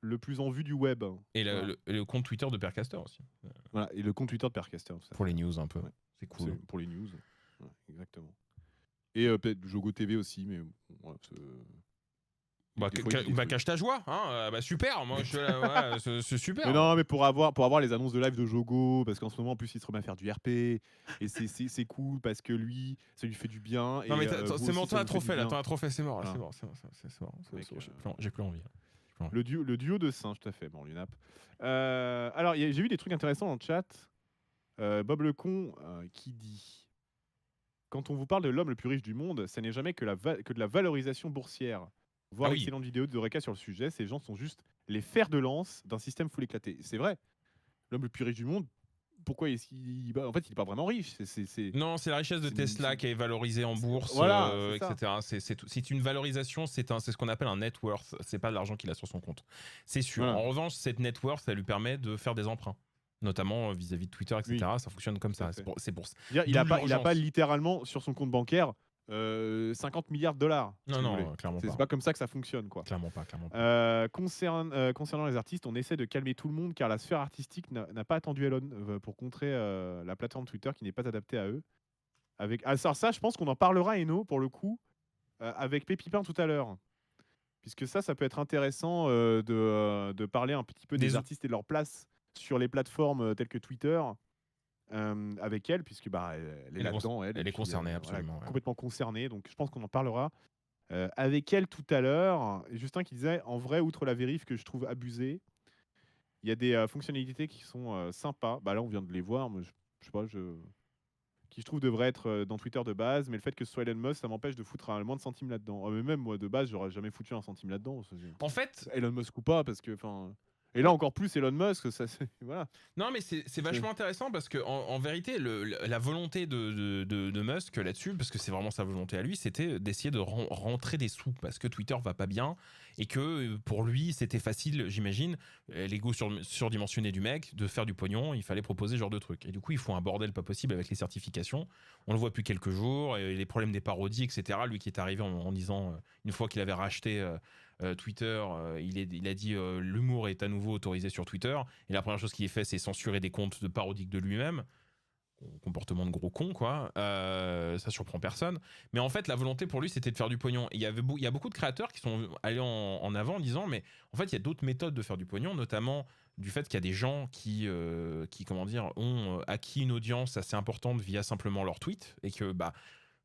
le plus en vue du web. Et le compte Twitter de Percaster aussi. Voilà, et le compte Twitter de Percaster. Pour les news un peu. Ouais. C'est cool. Pour les news, ouais, exactement. Et peut-être Jogo TV aussi, mais bon, cache ta joie, hein. Super, moi c'est super. Mais non, mais pour avoir les annonces de live de Jogo, parce qu'en ce moment en plus il se remet à faire du RP et c'est cool parce que lui ça lui fait du bien. Non mais c'est bon, t'as trop fait là, t'as trop fait, c'est mort, voilà. c'est mort. J'ai plus envie. Le duo de singes, tout à fait. Bon, l'UNAP. Alors j'ai vu des trucs intéressants dans le chat. Bob Lecon qui dit: quand on vous parle de l'homme le plus riche du monde, ça n'est jamais que de la valorisation boursière. Voir excellente vidéo de Reka sur le sujet, ces gens sont juste les fers de lance d'un système full éclaté. C'est vrai. L'homme le plus riche du monde, pourquoi en fait, il n'est pas vraiment riche. Non, c'est la richesse de Tesla qui est valorisée en bourse, etc. C'est une valorisation, c'est ce qu'on appelle un net worth. C'est pas de l'argent qu'il a sur son compte. C'est sûr. Voilà. En revanche, cette net worth, ça lui permet de faire des emprunts. Notamment vis-à-vis de Twitter, etc. Oui. Ça fonctionne comme ça. C'est pour ça. Il n'a pas littéralement sur son compte bancaire 50 milliards de dollars. Non, clairement pas. C'est pas comme ça que ça fonctionne, quoi. Clairement pas. Concernant les artistes, on essaie de calmer tout le monde car la sphère artistique n'a pas attendu Elon pour contrer la plateforme Twitter qui n'est pas adaptée à eux. Alors ça, je pense qu'on en parlera, Eno, pour le coup, avec Pépipin tout à l'heure. Puisque ça peut être intéressant de parler un petit peu des artistes et de leur place sur les plateformes telles que Twitter. Avec elle, puisque elle est là-dedans. Elle est concernée, absolument. Voilà, complètement concernée, donc je pense qu'on en parlera avec elle tout à l'heure. Justin qui disait, en vrai, outre la vérif que je trouve abusée, il y a des fonctionnalités qui sont sympas. Là, on vient de les voir, mais je sais pas, qui je trouve devrait être dans Twitter de base, mais le fait que ce soit Elon Musk, ça m'empêche de foutre un moins de centimes là-dedans. Mais même moi de base, j'aurais jamais foutu un centime là-dedans. En fait, Elon Musk ou pas, parce que et là encore plus Elon Musk, ça voilà. non, mais c'est vachement intéressant parce que en vérité, la volonté de Musk là-dessus, parce que c'est vraiment sa volonté à lui, c'était d'essayer de rentrer des sous parce que Twitter va pas bien et que pour lui, c'était facile, j'imagine, l'ego surdimensionné du mec, de faire du pognon. Il fallait proposer ce genre de truc. Et du coup, ils font un bordel pas possible avec les certifications. On le voit depuis quelques jours, et les problèmes des parodies, etc. Lui qui est arrivé en disant, une fois qu'il avait racheté Twitter, il a dit l'humour est à nouveau autorisé sur Twitter, et la première chose qu'il a fait, c'est censurer des comptes de parodiques de lui-même. Comportement de gros con, quoi. Ça surprend personne. Mais en fait, la volonté pour lui, c'était de faire du pognon. Et il y a beaucoup de créateurs qui sont allés en avant en disant, mais en fait, il y a d'autres méthodes de faire du pognon, notamment du fait qu'il y a des gens qui comment dire, ont acquis une audience assez importante via simplement leur tweet, et que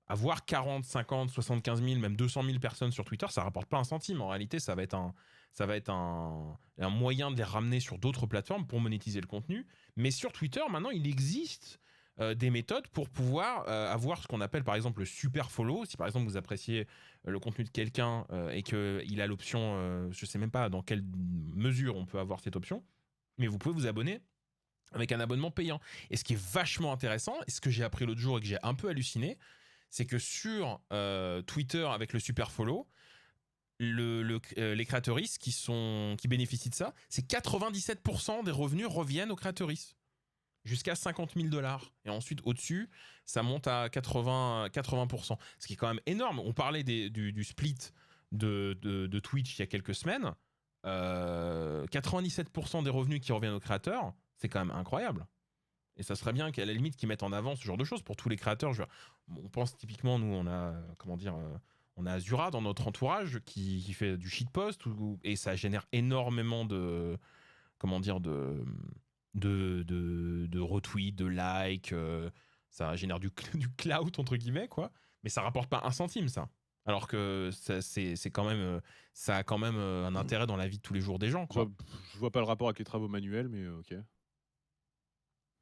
avoir 40, 50, 75 000, même 200 000 personnes sur Twitter, ça rapporte pas un centime. En réalité, ça va être un moyen de les ramener sur d'autres plateformes pour monétiser le contenu. Mais sur Twitter, maintenant, il existe des méthodes pour pouvoir avoir ce qu'on appelle par exemple le super follow. Si par exemple vous appréciez le contenu de quelqu'un et qu'il a l'option, je sais même pas dans quelle mesure on peut avoir cette option, mais vous pouvez vous abonner avec un abonnement payant. Et ce qui est vachement intéressant, et ce que j'ai appris l'autre jour et que j'ai un peu halluciné, c'est que sur Twitter avec le super follow, les créateuristes qui bénéficient de ça, c'est 97% des revenus reviennent aux créateuristes. Jusqu'à 50 000 $. Et ensuite, au-dessus, ça monte à 80%. Ce qui est quand même énorme. On parlait du split de Twitch il y a quelques semaines. 97% des revenus qui reviennent aux créateurs, c'est quand même incroyable. Et ça serait bien qu'à la limite qu'ils mettent en avant ce genre de choses pour tous les créateurs. On pense typiquement, nous, on a, on a Azura dans notre entourage qui fait du shitpost et ça génère énormément de retweets, de likes, ça génère du clout entre guillemets, quoi. Mais ça rapporte pas un centime, ça. Alors que c'est quand même, ça a quand même un intérêt dans la vie de tous les jours des gens, quoi. Je vois pas le rapport avec les travaux manuels, mais ok.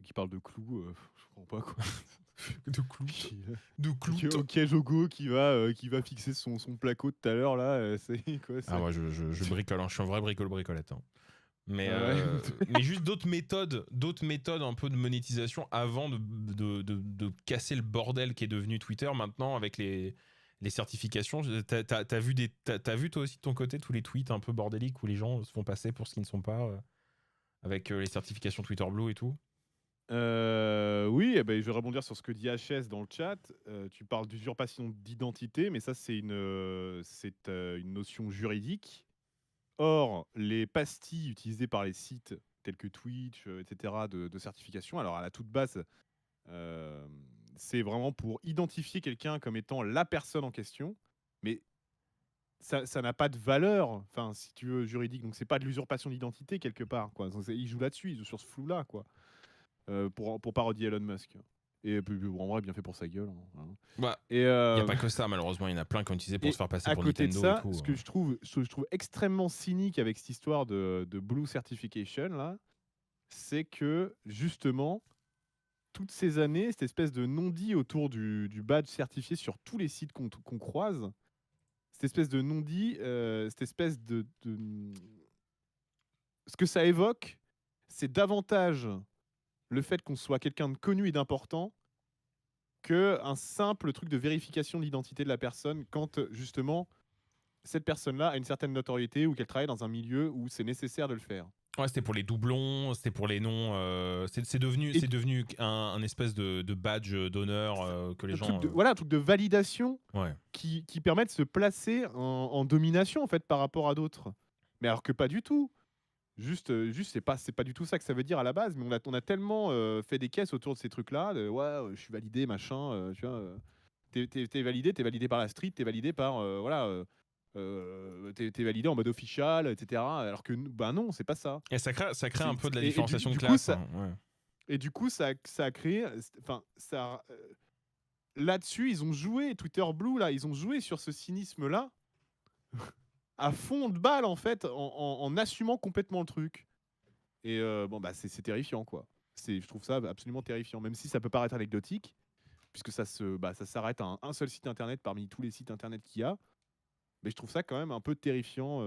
Qui parle de clous, je comprends pas, quoi. De clous. De clous. Ok, Jogo qui va fixer son placo tout à l'heure là, c'est quoi ça? Ah ouais, je bricole, hein. Je suis un vrai bricolette. Hein. Mais, mais juste d'autres méthodes un peu de monétisation avant de casser le bordel qui est devenu Twitter maintenant avec les certifications. T'as vu toi aussi de ton côté tous les tweets un peu bordéliques où les gens se font passer pour ce qu'ils ne sont pas avec les certifications Twitter Blue et tout? Oui, je vais rebondir sur ce que dit HS dans le chat. Tu parles d'usurpation d'identité, mais ça c'est une notion juridique. Or, les pastilles utilisées par les sites tels que Twitch, etc., de certification, alors à la toute base, c'est vraiment pour identifier quelqu'un comme étant la personne en question, mais ça n'a pas de valeur, enfin, si tu veux, juridique. Donc, c'est pas de l'usurpation d'identité quelque part, quoi. Donc, ils jouent là-dessus, ils jouent sur ce flou-là, quoi, pour parodier Elon Musk. Et puis, en vrai, bien fait pour sa gueule. Hein. Bah, il n'y a pas que ça, malheureusement. Il y en a plein qui ont utilisé pour se faire passer pour Nintendo. À côté de ça, et tout, ce que je trouve extrêmement cynique avec cette histoire de Blue Certification, là, c'est que, justement, toutes ces années, cette espèce de non-dit autour du badge certifié sur tous les sites qu'on croise, cette espèce de non-dit, cette espèce de... Ce que ça évoque, c'est davantage le fait qu'on soit quelqu'un de connu et d'important qu'un simple truc de vérification de l'identité de la personne quand, justement, cette personne-là a une certaine notoriété ou qu'elle travaille dans un milieu où c'est nécessaire de le faire. Ouais, c'était pour les doublons, c'était pour les noms. C'est devenu un espèce de badge d'honneur que les gens. Voilà, un truc de validation ouais. qui permet de se placer en domination en fait par rapport à d'autres. Mais alors que pas du tout. Juste c'est pas du tout ça que ça veut dire à la base. Mais on a tellement fait des caisses autour de ces trucs-là. Ouais, je suis validé, machin. Tu vois, t'es validé par la street, t'es validé par voilà. T'es validé en mode official, etc. Alors que bah non, c'est pas ça. Et ça crée un peu de la différenciation de classe. classe. Ouais. Et du coup, ça a créé, enfin, ça, là-dessus, ils ont joué Twitter Blue là, ils ont joué sur ce cynisme là, à fond de balle en fait, en assumant complètement le truc. Et bon bah c'est terrifiant quoi. Je trouve ça absolument terrifiant, même si ça peut paraître anecdotique. puisque ça s'arrête à un seul site internet parmi tous les sites internet qu'il y a. Mais je trouve ça quand même un peu terrifiant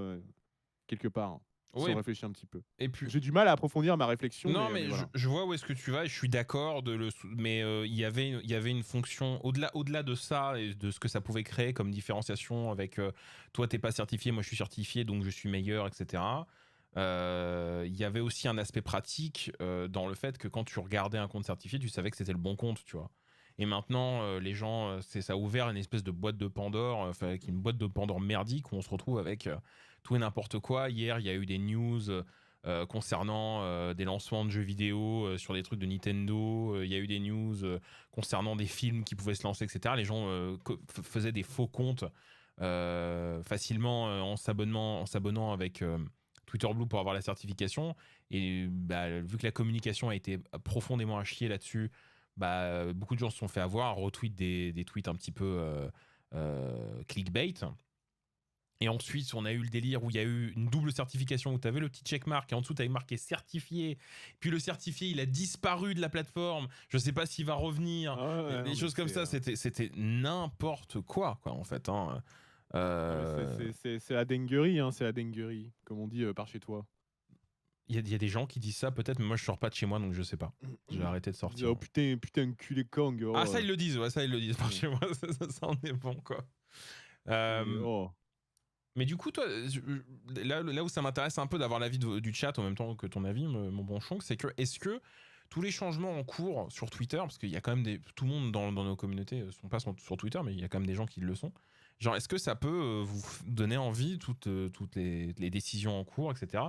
quelque part, si Ouais, on réfléchit un petit peu. et puis J'ai du mal à approfondir ma réflexion, non, mais mais voilà. je vois où est-ce que tu vas et je suis d'accord mais il y avait une fonction au-delà de ça et de ce que ça pouvait créer comme différenciation avec toi t'es pas certifié, moi je suis certifié donc je suis meilleur, etc. Il y avait aussi un aspect pratique dans le fait que quand tu regardais un compte certifié, tu savais que c'était le bon compte, tu vois. Et maintenant, les gens, ça a ouvert une espèce de boîte de Pandore, enfin une boîte de Pandore merdique où on se retrouve avec tout et n'importe quoi. Hier, il y a eu des news concernant des lancements de jeux vidéo sur des trucs de Nintendo. Il y a eu des news concernant des films qui pouvaient se lancer, etc. Les gens faisaient des faux comptes facilement en s'abonnant avec Twitter Blue pour avoir la certification. Et bah, vu que la communication a été profondément à chier là-dessus, bah, beaucoup de gens se sont fait avoir, retweetent des tweets un petit peu clickbait. Et ensuite, on a eu le délire où il y a eu une double certification où tu avais le petit checkmark et en dessous, tu avais marqué certifié. Puis le certifié, il a disparu de la plateforme. Je sais pas s'il va revenir. Des choses comme ça, c'était n'importe quoi, en fait. Hein. C'est la dinguerie, hein, c'est la dinguerie, comme on dit par chez toi. Il y a des gens qui disent ça peut-être, mais moi je sors pas de chez moi donc je sais pas. J'ai arrêté de sortir. Oh putain, culé Kang. Oh. Ah, ça ils le disent, ouais, ça ils le disent par chez moi, ça en est bon, quoi. Mais du coup, toi, là où ça m'intéresse un peu d'avoir l'avis du chat en même temps que ton avis, mon bon Chonk, c'est que est-ce que tous les changements en cours sur Twitter, parce qu'il y a quand même tout le monde dans nos communautés sont pas sur Twitter, mais il y a quand même des gens qui le sont. Genre, est-ce que ça peut vous donner envie, toutes les décisions en cours, etc.,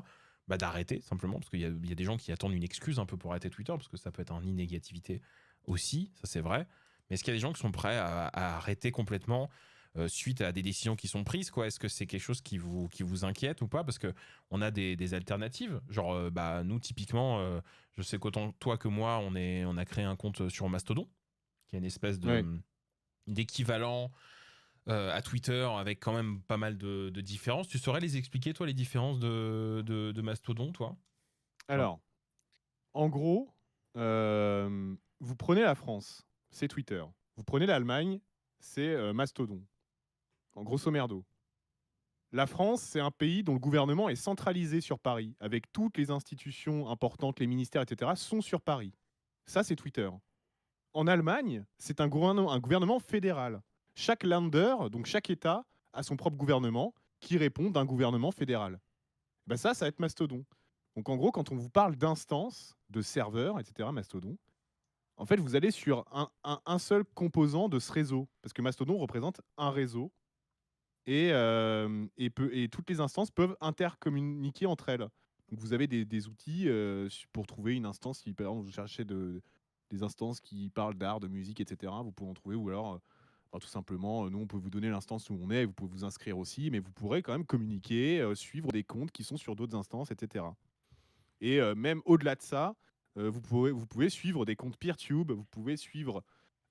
bah, d'arrêter simplement, parce qu'il y a des gens qui attendent une excuse un peu pour arrêter Twitter, parce que ça peut être un innégativité aussi, ça c'est vrai. Mais est-ce qu'il y a des gens qui sont prêts à arrêter complètement suite à des décisions qui sont prises, quoi? Est-ce que c'est quelque chose qui vous inquiète ou pas? Parce que on a des alternatives. Genre, bah, nous, typiquement, je sais qu'autant toi que moi, on a créé un compte sur Mastodon, qui est une espèce d'équivalent à Twitter avec quand même pas mal de différences. Tu saurais les expliquer, toi, les différences de Mastodon, toi? Alors, en gros, vous prenez la France, c'est Twitter. Vous prenez l'Allemagne, c'est Mastodon. En grosso merdo. La France, c'est un pays dont le gouvernement est centralisé sur Paris, avec toutes les institutions importantes, les ministères, etc., sont sur Paris. Ça, c'est Twitter. En Allemagne, c'est un gouvernement fédéral. Chaque Länder, donc chaque État, a son propre gouvernement qui répond d'un gouvernement fédéral. Ben ça va être Mastodon. Donc en gros, quand on vous parle d'instances, de serveurs, etc., Mastodon, en fait, vous allez sur un seul composant de ce réseau, parce que Mastodon représente un réseau, et toutes les instances peuvent intercommuniquer entre elles. Donc vous avez des outils pour trouver une instance, si par exemple vous cherchez des instances qui parlent d'art, de musique, etc., vous pouvez en trouver, ou alors tout simplement, nous on peut vous donner l'instance où on est, vous pouvez vous inscrire aussi, mais vous pourrez quand même communiquer, suivre des comptes qui sont sur d'autres instances, etc. Et même au-delà de ça, vous pouvez suivre des comptes PeerTube, vous pouvez suivre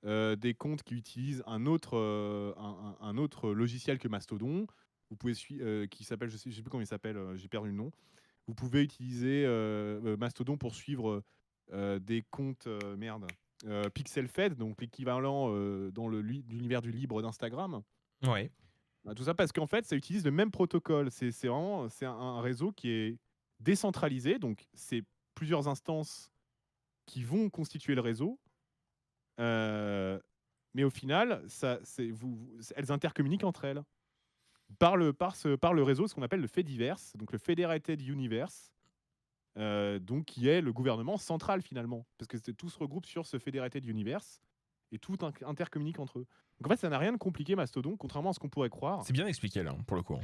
des comptes qui utilisent un autre logiciel que Mastodon. Vous pouvez qui s'appelle, je sais plus comment il s'appelle, j'ai perdu le nom. Vous pouvez utiliser Mastodon pour suivre des comptes PixelFed, donc l'équivalent dans l'univers du libre d'Instagram. Ouais. Tout ça parce qu'en fait, ça utilise le même protocole. C'est un réseau qui est décentralisé, donc c'est plusieurs instances qui vont constituer le réseau. Mais au final, elles intercommuniquent entre elles par le réseau, ce qu'on appelle le Fediverse, donc le Federated Universe, donc qui est le gouvernement central finalement, parce que tout se regroupe sur ce Federated Universe et tout intercommunique entre eux. Donc en fait, ça n'a rien de compliqué Mastodon, contrairement à ce qu'on pourrait croire. C'est bien expliqué là, pour le coup.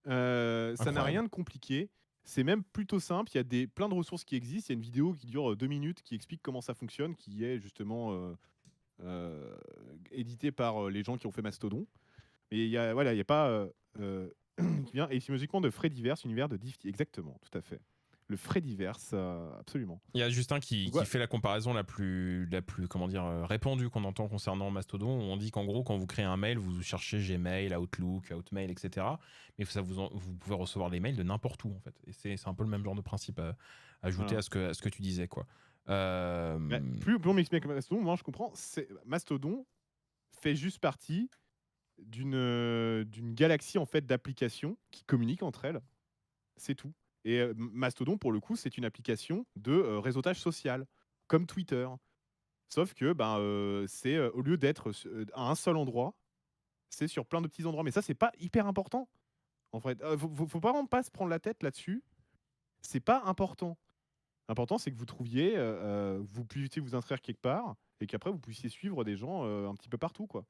Ça n'a rien de compliqué. C'est même plutôt simple. Il y a plein de ressources qui existent. Il y a une vidéo qui dure 2 minutes qui explique comment ça fonctionne, qui est justement édité par les gens qui ont fait Mastodon. Mais il y a pas qui vient étymologiquement de Fediverse, univers de Diffie. Exactement, tout à fait. Le Fediverse, absolument. Il y a Justin qui fait la comparaison la plus comment dire, répandue qu'on entend concernant Mastodon. On dit qu'en gros, quand vous créez un mail, vous cherchez Gmail, Outlook, Outmail, etc. Mais vous pouvez recevoir des mails de n'importe où, en fait. Et c'est un peu le même genre de principe à ajouter à ce que tu disais, quoi. Plus on m'explique Mastodon, moi je comprends. Mastodon fait juste partie d'une galaxie en fait d'applications qui communiquent entre elles. C'est tout. Et Mastodon, pour le coup, c'est une application de réseautage social, comme Twitter. Sauf que c'est au lieu d'être à un seul endroit, c'est sur plein de petits endroits. Mais ça, c'est pas hyper important. En fait, faut vraiment pas se prendre la tête là-dessus. C'est pas important. L'important, c'est que vous trouviez, vous puissiez vous inscrire quelque part et qu'après vous puissiez suivre des gens un petit peu partout, quoi.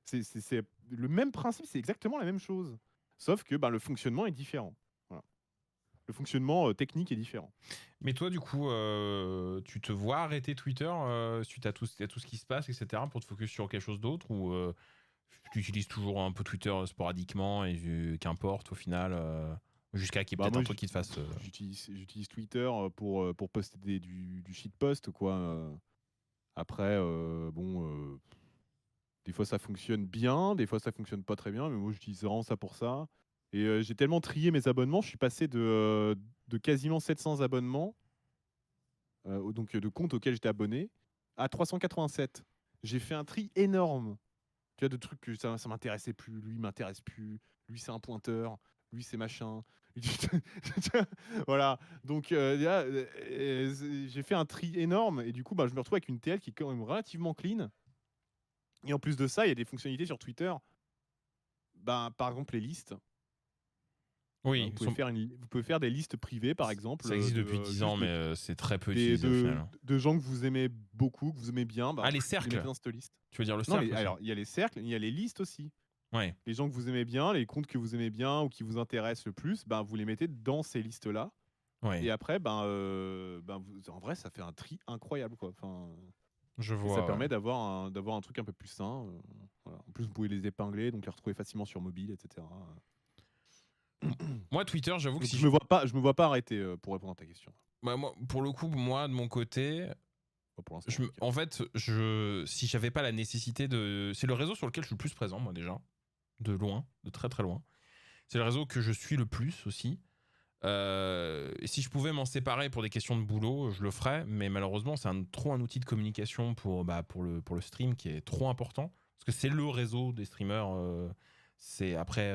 C'est le même principe, c'est exactement la même chose. Sauf que le fonctionnement est différent. Voilà. Le fonctionnement technique est différent. Mais toi, du coup, tu te vois arrêter Twitter suite à tout ce qui se passe, etc., pour te focus sur quelque chose d'autre, ou tu utilises toujours un peu Twitter sporadiquement et qu'importe au final, jusqu'à qu'il y ait peut-être un truc qui te fasse. J'utilise Twitter pour poster du shitpost, quoi. Après, des fois ça fonctionne bien, des fois ça fonctionne pas très bien, mais moi j'utilise vraiment ça pour ça. Et j'ai tellement trié mes abonnements, je suis passé de quasiment 700 abonnements, donc de comptes auxquels j'étais abonné, à 387. J'ai fait un tri énorme. Tu vois, de trucs que ça m'intéressait plus, lui m'intéresse plus, lui c'est un pointeur, lui c'est machin. Voilà, donc j'ai fait un tri énorme et du coup je me retrouve avec une TL qui est quand même relativement clean. Et en plus de ça, il y a des fonctionnalités sur Twitter, par exemple les listes. Oui, vous pouvez faire des listes privées, par exemple. Ça existe depuis 10 ans, mais c'est très peu utilisé au final. De gens que vous aimez beaucoup, que vous aimez bien. Les cercles. Dans cette liste. Tu veux dire le Non, cercle alors il y a les cercles, il y a les listes aussi. Ouais. Les gens que vous aimez bien, les comptes que vous aimez bien ou qui vous intéressent le plus, vous les mettez dans ces listes-là. Ouais. Et après, en vrai, ça fait un tri incroyable, quoi. Enfin, je vois. Ça permet d'avoir un truc un peu plus sain. Voilà. En plus, vous pouvez les épingler, donc les retrouver facilement sur mobile, etc. Moi, Twitter, j'avoue que je me vois pas arrêter pour répondre à ta question. Moi, pour le coup, moi, de mon côté, en fait, si j'avais pas la nécessité de... C'est le réseau sur lequel je suis le plus présent, moi, déjà. De loin, de très très loin. C'est le réseau que je suis le plus aussi. Et si je pouvais m'en séparer pour des questions de boulot, je le ferais. Mais malheureusement, c'est trop un outil de communication pour le stream qui est trop important. Parce que c'est le réseau des streamers. C'est après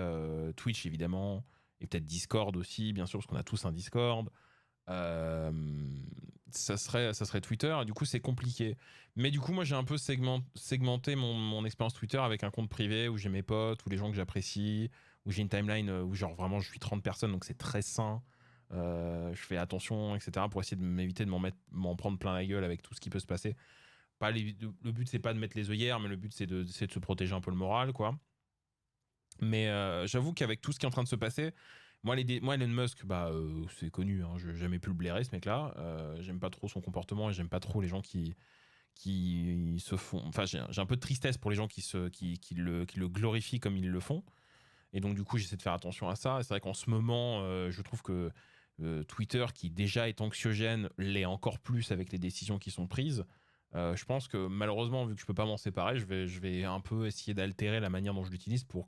Twitch, évidemment. Et peut-être Discord aussi, bien sûr, parce qu'on a tous un Discord. Ça serait Twitter, et du coup c'est compliqué. Mais du coup moi j'ai un peu segmenté mon expérience Twitter avec un compte privé où j'ai mes potes, ou les gens que j'apprécie, où j'ai une timeline où genre vraiment je suis 30 personnes, donc c'est très sain. Je fais attention, etc., pour essayer de m'éviter de m'en prendre plein la gueule avec tout ce qui peut se passer. Le but c'est pas de mettre les œillères, mais le but c'est de se protéger un peu le moral, quoi. Mais j'avoue qu'avec tout ce qui est en train de se passer, moi Elon Musk, c'est connu, hein, je n'ai jamais pu le blairer, ce mec-là. J'aime pas trop son comportement et j'aime pas trop les gens qui se font... Enfin, j'ai un peu de tristesse pour les gens qui le glorifient comme ils le font. Et donc, du coup, j'essaie de faire attention à ça. Et c'est vrai qu'en ce moment, je trouve que Twitter, qui déjà est anxiogène, l'est encore plus avec les décisions qui sont prises. Je pense que malheureusement, vu que je peux pas m'en séparer, je vais un peu essayer d'altérer la manière dont je l'utilise pour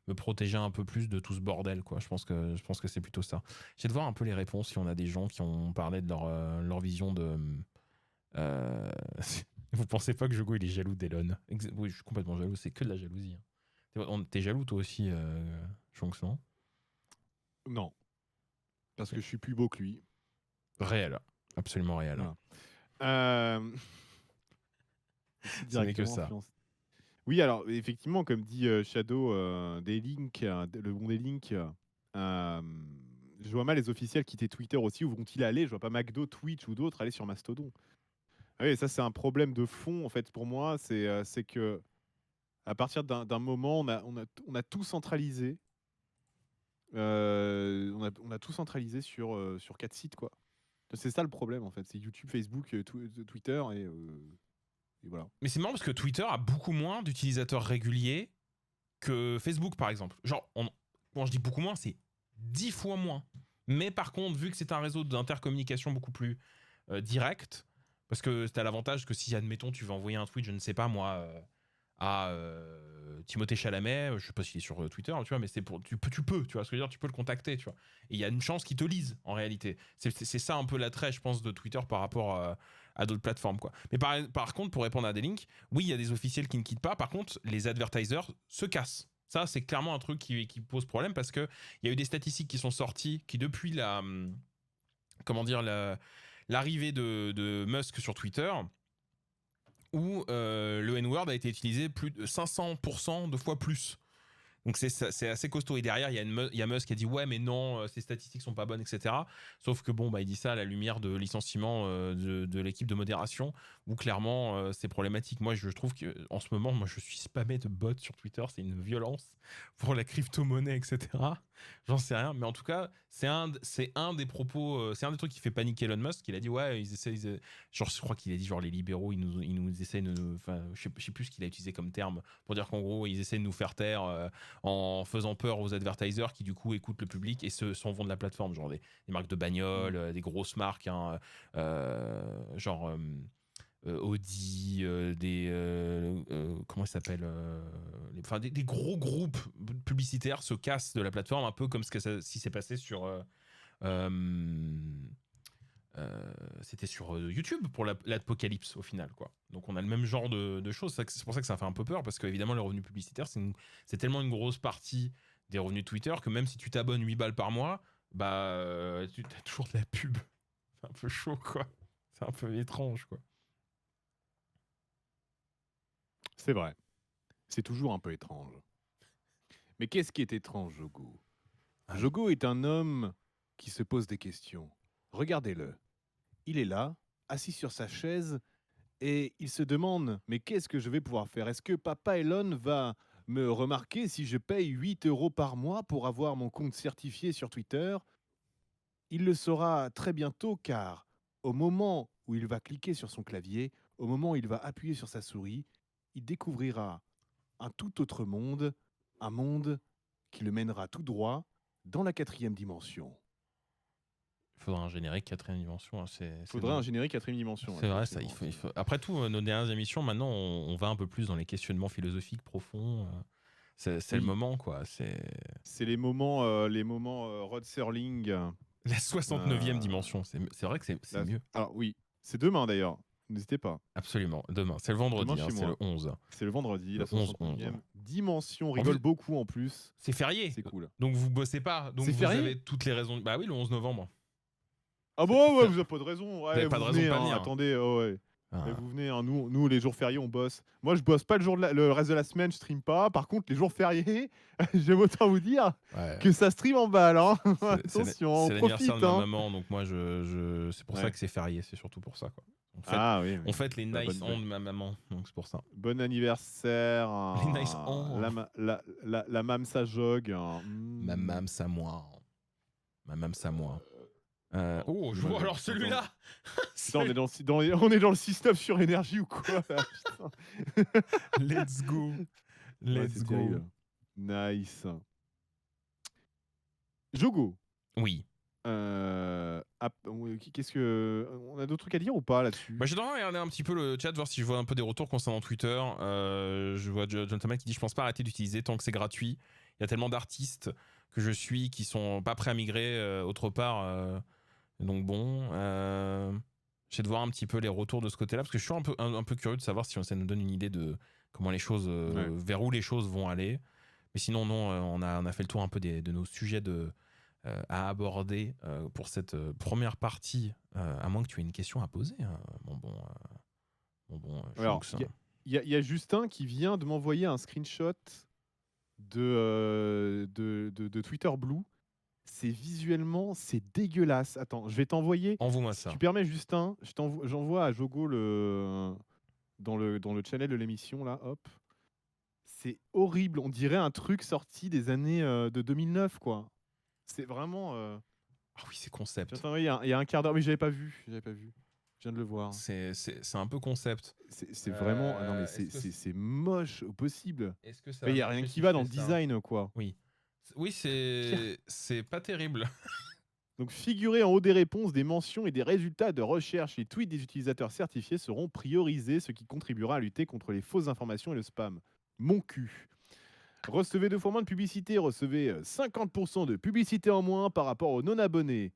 me protéger un peu plus de tout ce bordel, quoi. Je pense que c'est plutôt ça. J'essaie de voir un peu les réponses, si on a des gens qui ont parlé de leur vision de... Vous pensez pas que Jogo il est jaloux d'Elon? Oui, je suis complètement jaloux, c'est que de la jalousie. T'es jaloux toi aussi, Jonks, non? Non. Parce que je suis plus beau que lui. Réel. Absolument réel. Voilà. Ce n'est que ça. Oui, alors effectivement, comme dit Shadow, des links, le bon des links, je vois mal les officiels quitter Twitter aussi. Où vont-ils aller? Je vois pas McDo, Twitch ou d'autres aller sur Mastodon. Ah oui, ça c'est un problème de fond en fait pour moi. C'est que à partir d'un moment, on a tout centralisé. On a tout centralisé sur 4 sites, quoi. C'est ça le problème en fait. C'est YouTube, Facebook, Twitter et voilà. Mais c'est marrant parce que Twitter a beaucoup moins d'utilisateurs réguliers que Facebook, par exemple. Genre, quand je dis beaucoup moins, c'est 10 fois moins. Mais par contre, vu que c'est un réseau d'intercommunication beaucoup plus direct, parce que t'as l'avantage que si, admettons, tu veux envoyer un tweet, je ne sais pas moi, à Timothée Chalamet, je sais pas s'il est sur Twitter, tu vois, mais c'est pour tu peux, tu vois ce que je veux dire, tu peux le contacter, tu vois. Et il y a une chance qu'il te lise en réalité. C'est ça un peu l'attrait, je pense, de Twitter par rapport à d'autres plateformes, quoi. Mais par contre, pour répondre à des links, oui, il y a des officiels qui ne quittent pas. Par contre, les advertisers se cassent. Ça, c'est clairement un truc qui pose problème parce qu'il y a eu des statistiques qui sont sorties qui, depuis l'arrivée de Musk sur Twitter, où le N-word a été utilisé plus de 500% de fois plus. Donc c'est assez costaud. Et derrière, il y a Musk qui a dit ouais, mais non, ces statistiques sont pas bonnes, etc. Sauf que bon, il dit ça à la lumière de licenciement de l'équipe de modération, où clairement c'est problématique. Moi, je trouve qu'en ce moment, moi, je suis spammé de bots sur Twitter. C'est une violence pour la crypto-monnaie, etc. J'en sais rien, mais en tout cas, c'est un des propos, c'est un des trucs qui fait paniquer Elon Musk. Il a dit ouais, genre je crois qu'il a dit genre les libéraux, ils nous essaient de, enfin, je sais plus ce qu'il a utilisé comme terme pour dire qu'en gros ils essaient de nous faire taire en faisant peur aux advertisers qui du coup écoutent le public et s'en vont de la plateforme, genre des marques de bagnoles, des grosses marques, hein, genre Audi, comment ça s'appelle, des gros groupes publicitaires se cassent de la plateforme, un peu comme ce qui s'est passé sur c'était sur YouTube pour l'Apocalypse au final, quoi. Donc on a le même genre de choses. C'est pour ça que ça fait un peu peur, parce qu'évidemment les revenus publicitaires c'est tellement une grosse partie des revenus de Twitter que même si tu t'abonnes 8 balles par mois, bah tu as toujours de la pub. C'est un peu chaud, quoi. C'est un peu étrange, quoi. C'est vrai. C'est toujours un peu étrange. Mais qu'est-ce qui est étrange, Jogo? Jogo est un homme qui se pose des questions. Regardez-le. Il est là, assis sur sa chaise, et il se demande, mais qu'est-ce que je vais pouvoir faire? Est-ce que Papa Elon va me remarquer si je paye 8 € par mois pour avoir mon compte certifié sur Twitter? Il le saura très bientôt, car au moment où il va cliquer sur son clavier, au moment où il va appuyer sur sa souris, il découvrira un tout autre monde, un monde qui le mènera tout droit dans la 4e dimension. Il faudra un générique 4e dimension. Il faudrait un générique 4e dimension. C'est vrai, ça. Il faut... Après tout, nos dernières émissions, maintenant, on va un peu plus dans les questionnements philosophiques profonds. C'est le moment, quoi. C'est les moments Rod Serling. La 69e dimension. C'est vrai que c'est mieux. Alors oui, c'est demain d'ailleurs. N'hésitez pas. Absolument, demain. C'est le vendredi, c'est le 11. C'est le vendredi, la 69e dimension. On rigole beaucoup en plus. C'est férié. C'est cool. Donc vous bossez pas. Donc vous avez toutes les raisons. Bah oui, le 11 novembre. Ah bon, ouais, vous n'avez pas de raison. Ouais, vous n'avez pas de raison de pas venir. Attendez, ouais. Vous venez, hein, nous, les jours fériés, on bosse. Moi, je bosse pas le reste de la semaine, je stream pas. Par contre, les jours fériés, j'aime autant vous dire que ça stream en balle. Hein. Attention, on profite. C'est l'anniversaire de ma maman, donc moi, c'est pour ça que c'est férié. C'est surtout pour ça, quoi. On fête les nice ans de ma maman, donc c'est pour ça. Bon anniversaire. Les nice ans. La mamsa jog. Ma mamsa moi. Ma mamsa moi. Je vois alors celui-là. On est dans le système sur énergie ou quoi? Let's go. Let's go. Nice. Jogo. Oui. Qu'est-ce que on a d'autres trucs à dire ou pas là-dessus? J'ai tendance à regarder un petit peu le chat, voir si je vois un peu des retours concernant Twitter. Je vois Gentleman qui dit: je pense pas arrêter d'utiliser tant que c'est gratuit. Il y a tellement d'artistes que je suis qui sont pas prêts à migrer autre part. Donc bon, j'essaie de voir un petit peu les retours de ce côté-là, parce que je suis un peu curieux de savoir si ça nous donne une idée de comment les choses, vers où les choses vont aller. Mais sinon, non, on a fait le tour un peu de nos sujets à aborder pour cette première partie, à moins que tu aies une question à poser, hein, mon bon. Alors, il y a Justin qui vient de m'envoyer un screenshot de Twitter Blue. Visuellement, c'est dégueulasse. Attends, je vais t'envoyer. Envoie-moi ça. Si tu permets, Justin, j'envoie à Jogo dans le channel de l'émission là. Hop. C'est horrible. On dirait un truc sorti des années de 2009, quoi. C'est vraiment. Ah oui, c'est concept. Il y a un quart d'heure, mais j'avais pas vu. Je viens de le voir. C'est un peu concept. C'est vraiment. Non, mais c'est moche au possible. Est-ce que ça? Il y a rien qui va dans le design, quoi. Oui, c'est pas terrible. Donc, figurer en haut des réponses, des mentions et des résultats de recherche et tweets des utilisateurs certifiés seront priorisés, ce qui contribuera à lutter contre les fausses informations et le spam. Mon cul. Recevez 2 fois moins de publicité, recevez 50% de publicité en moins par rapport aux non-abonnés.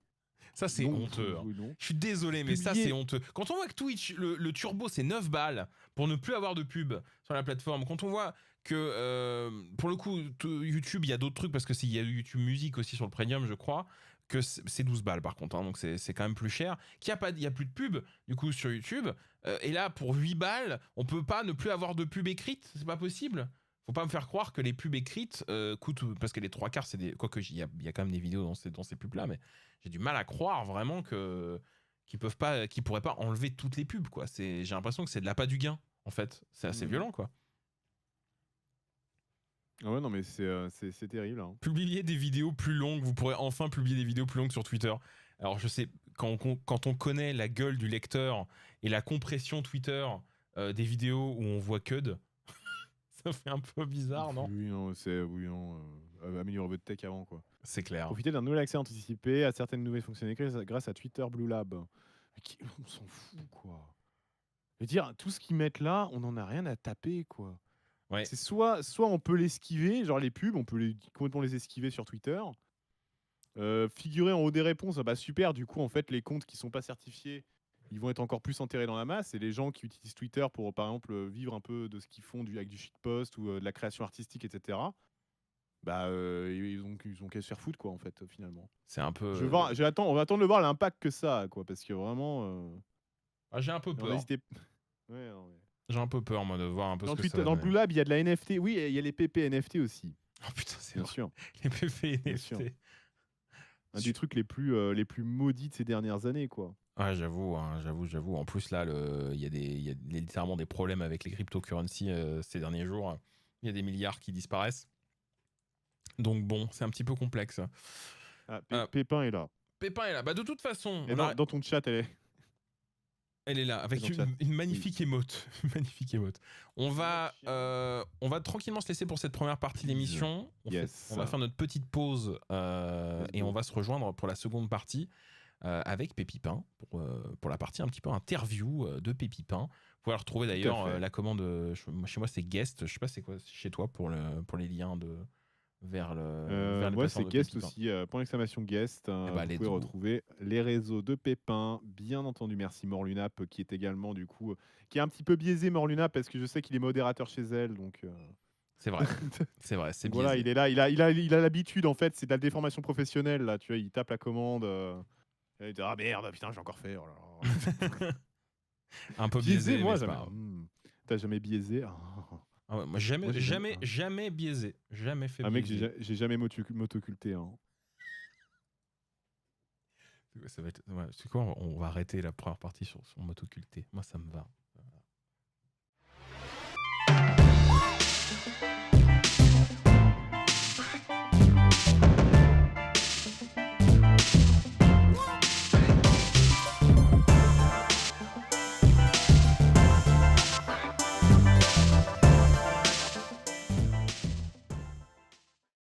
Ça, c'est Non, honteux. oui, non. Je suis désolé, mais ça, Publier- c'est honteux. Quand on voit que Twitch, le turbo, c'est 9 balles pour ne plus avoir de pub sur la plateforme, quand on voit que, pour le coup, YouTube, il y a d'autres trucs, parce qu'il y a YouTube Musique aussi sur le Premium, je crois, que c'est 12 balles par contre, hein, donc c'est quand même plus cher, qu'il y a plus de pub, du coup, sur YouTube, et là, pour 8 balles, on peut pas ne plus avoir de pub écrite, c'est pas possible. Faut pas me faire croire que les pubs écrites coûtent, parce que les 3/4, c'est des... Quoique, il y a quand même des vidéos dans ces pubs-là, mais j'ai du mal à croire vraiment qu'ils pourraient pas enlever toutes les pubs, quoi. J'ai l'impression que c'est de l'appât du gain, en fait. C'est assez violent, quoi. Ah ouais, non, mais c'est terrible. Hein. Publier des vidéos plus longues, vous pourrez enfin publier des vidéos plus longues sur Twitter. Alors, je sais, quand on connaît la gueule du lecteur et la compression Twitter des vidéos où on voit que ça fait un peu bizarre, non? Oui, non, améliorer votre tech avant, quoi. C'est clair. Profitez d'un nouvel accès anticipé à certaines nouvelles fonctionnalités grâce à Twitter Blue Lab. On s'en fout, quoi. Je veux dire, tout ce qu'ils mettent là, on n'en a rien à taper, quoi. Ouais. C'est soit on peut l'esquiver, genre les pubs, on peut complètement les esquiver sur Twitter. Figurer en haut des réponses, bah super, du coup, en fait, les comptes qui sont pas certifiés, ils vont être encore plus enterrés dans la masse. Et les gens qui utilisent Twitter pour, par exemple, vivre un peu de ce qu'ils font avec du shitpost ou de la création artistique, etc., bah, ils ont qu'à se faire foutre, quoi, en fait, finalement. C'est un peu... on va attendre de voir l'impact que ça a, quoi, parce que vraiment... Ah, j'ai un peu peur. Ouais, non, mais... J'ai un peu peur, moi, de voir un peu ce que ça va Dans le donner. Blue Lab, il y a de la NFT. Oui, il y a les PP NFT aussi. Oh putain, c'est Bien vrai. sûr. Les PV Bien NFT. sûr. Un des trucs les plus maudits de ces dernières années, quoi. Ouais, j'avoue, hein, j'avoue. En plus, là, il y a littéralement des problèmes avec les cryptocurrencies ces derniers jours. Il y a des milliards qui disparaissent. Donc bon, c'est un petit peu complexe. Pépin est là. Pépin est là. Bah, de toute façon, Et dans ton chat, elle est là, avec une magnifique émote. Magnifique émote. On va tranquillement se laisser pour cette première partie d'émission. On va faire notre petite pause et on va se rejoindre pour la seconde partie avec Pépipin pour la partie un petit peu interview de Pépipin. Vous pouvez retrouver d'ailleurs la commande. Chez moi, c'est Guest. Je sais pas c'est quoi chez toi pour les liens vers le ouais, c'est Guest aussi, point d'exclamation Guest. Vous pouvez retrouver les réseaux de Pépin, bien entendu. Merci Morlunap, qui est également, du coup, qui est un petit peu biaisé, Morlunap, parce que je sais qu'il est modérateur chez elle, donc... C'est vrai, c'est vrai, c'est biaisé. Voilà, il est là, il a l'habitude, en fait, c'est de la déformation professionnelle, là, tu vois, il tape la commande, et il dit « Ah merde, putain, j'ai encore fait, oh là là. » Un peu biaisé, moi, mais c'est jamais. pas grave. T'as jamais biaisé? Ah ouais, moi, jamais biaisé. Jamais fait biaiser. Mec, j'ai jamais m'autoculté. Hein. Ça va être... ouais, c'est quoi, on va arrêter la première partie sur m'autoculter. Moi, ça me va.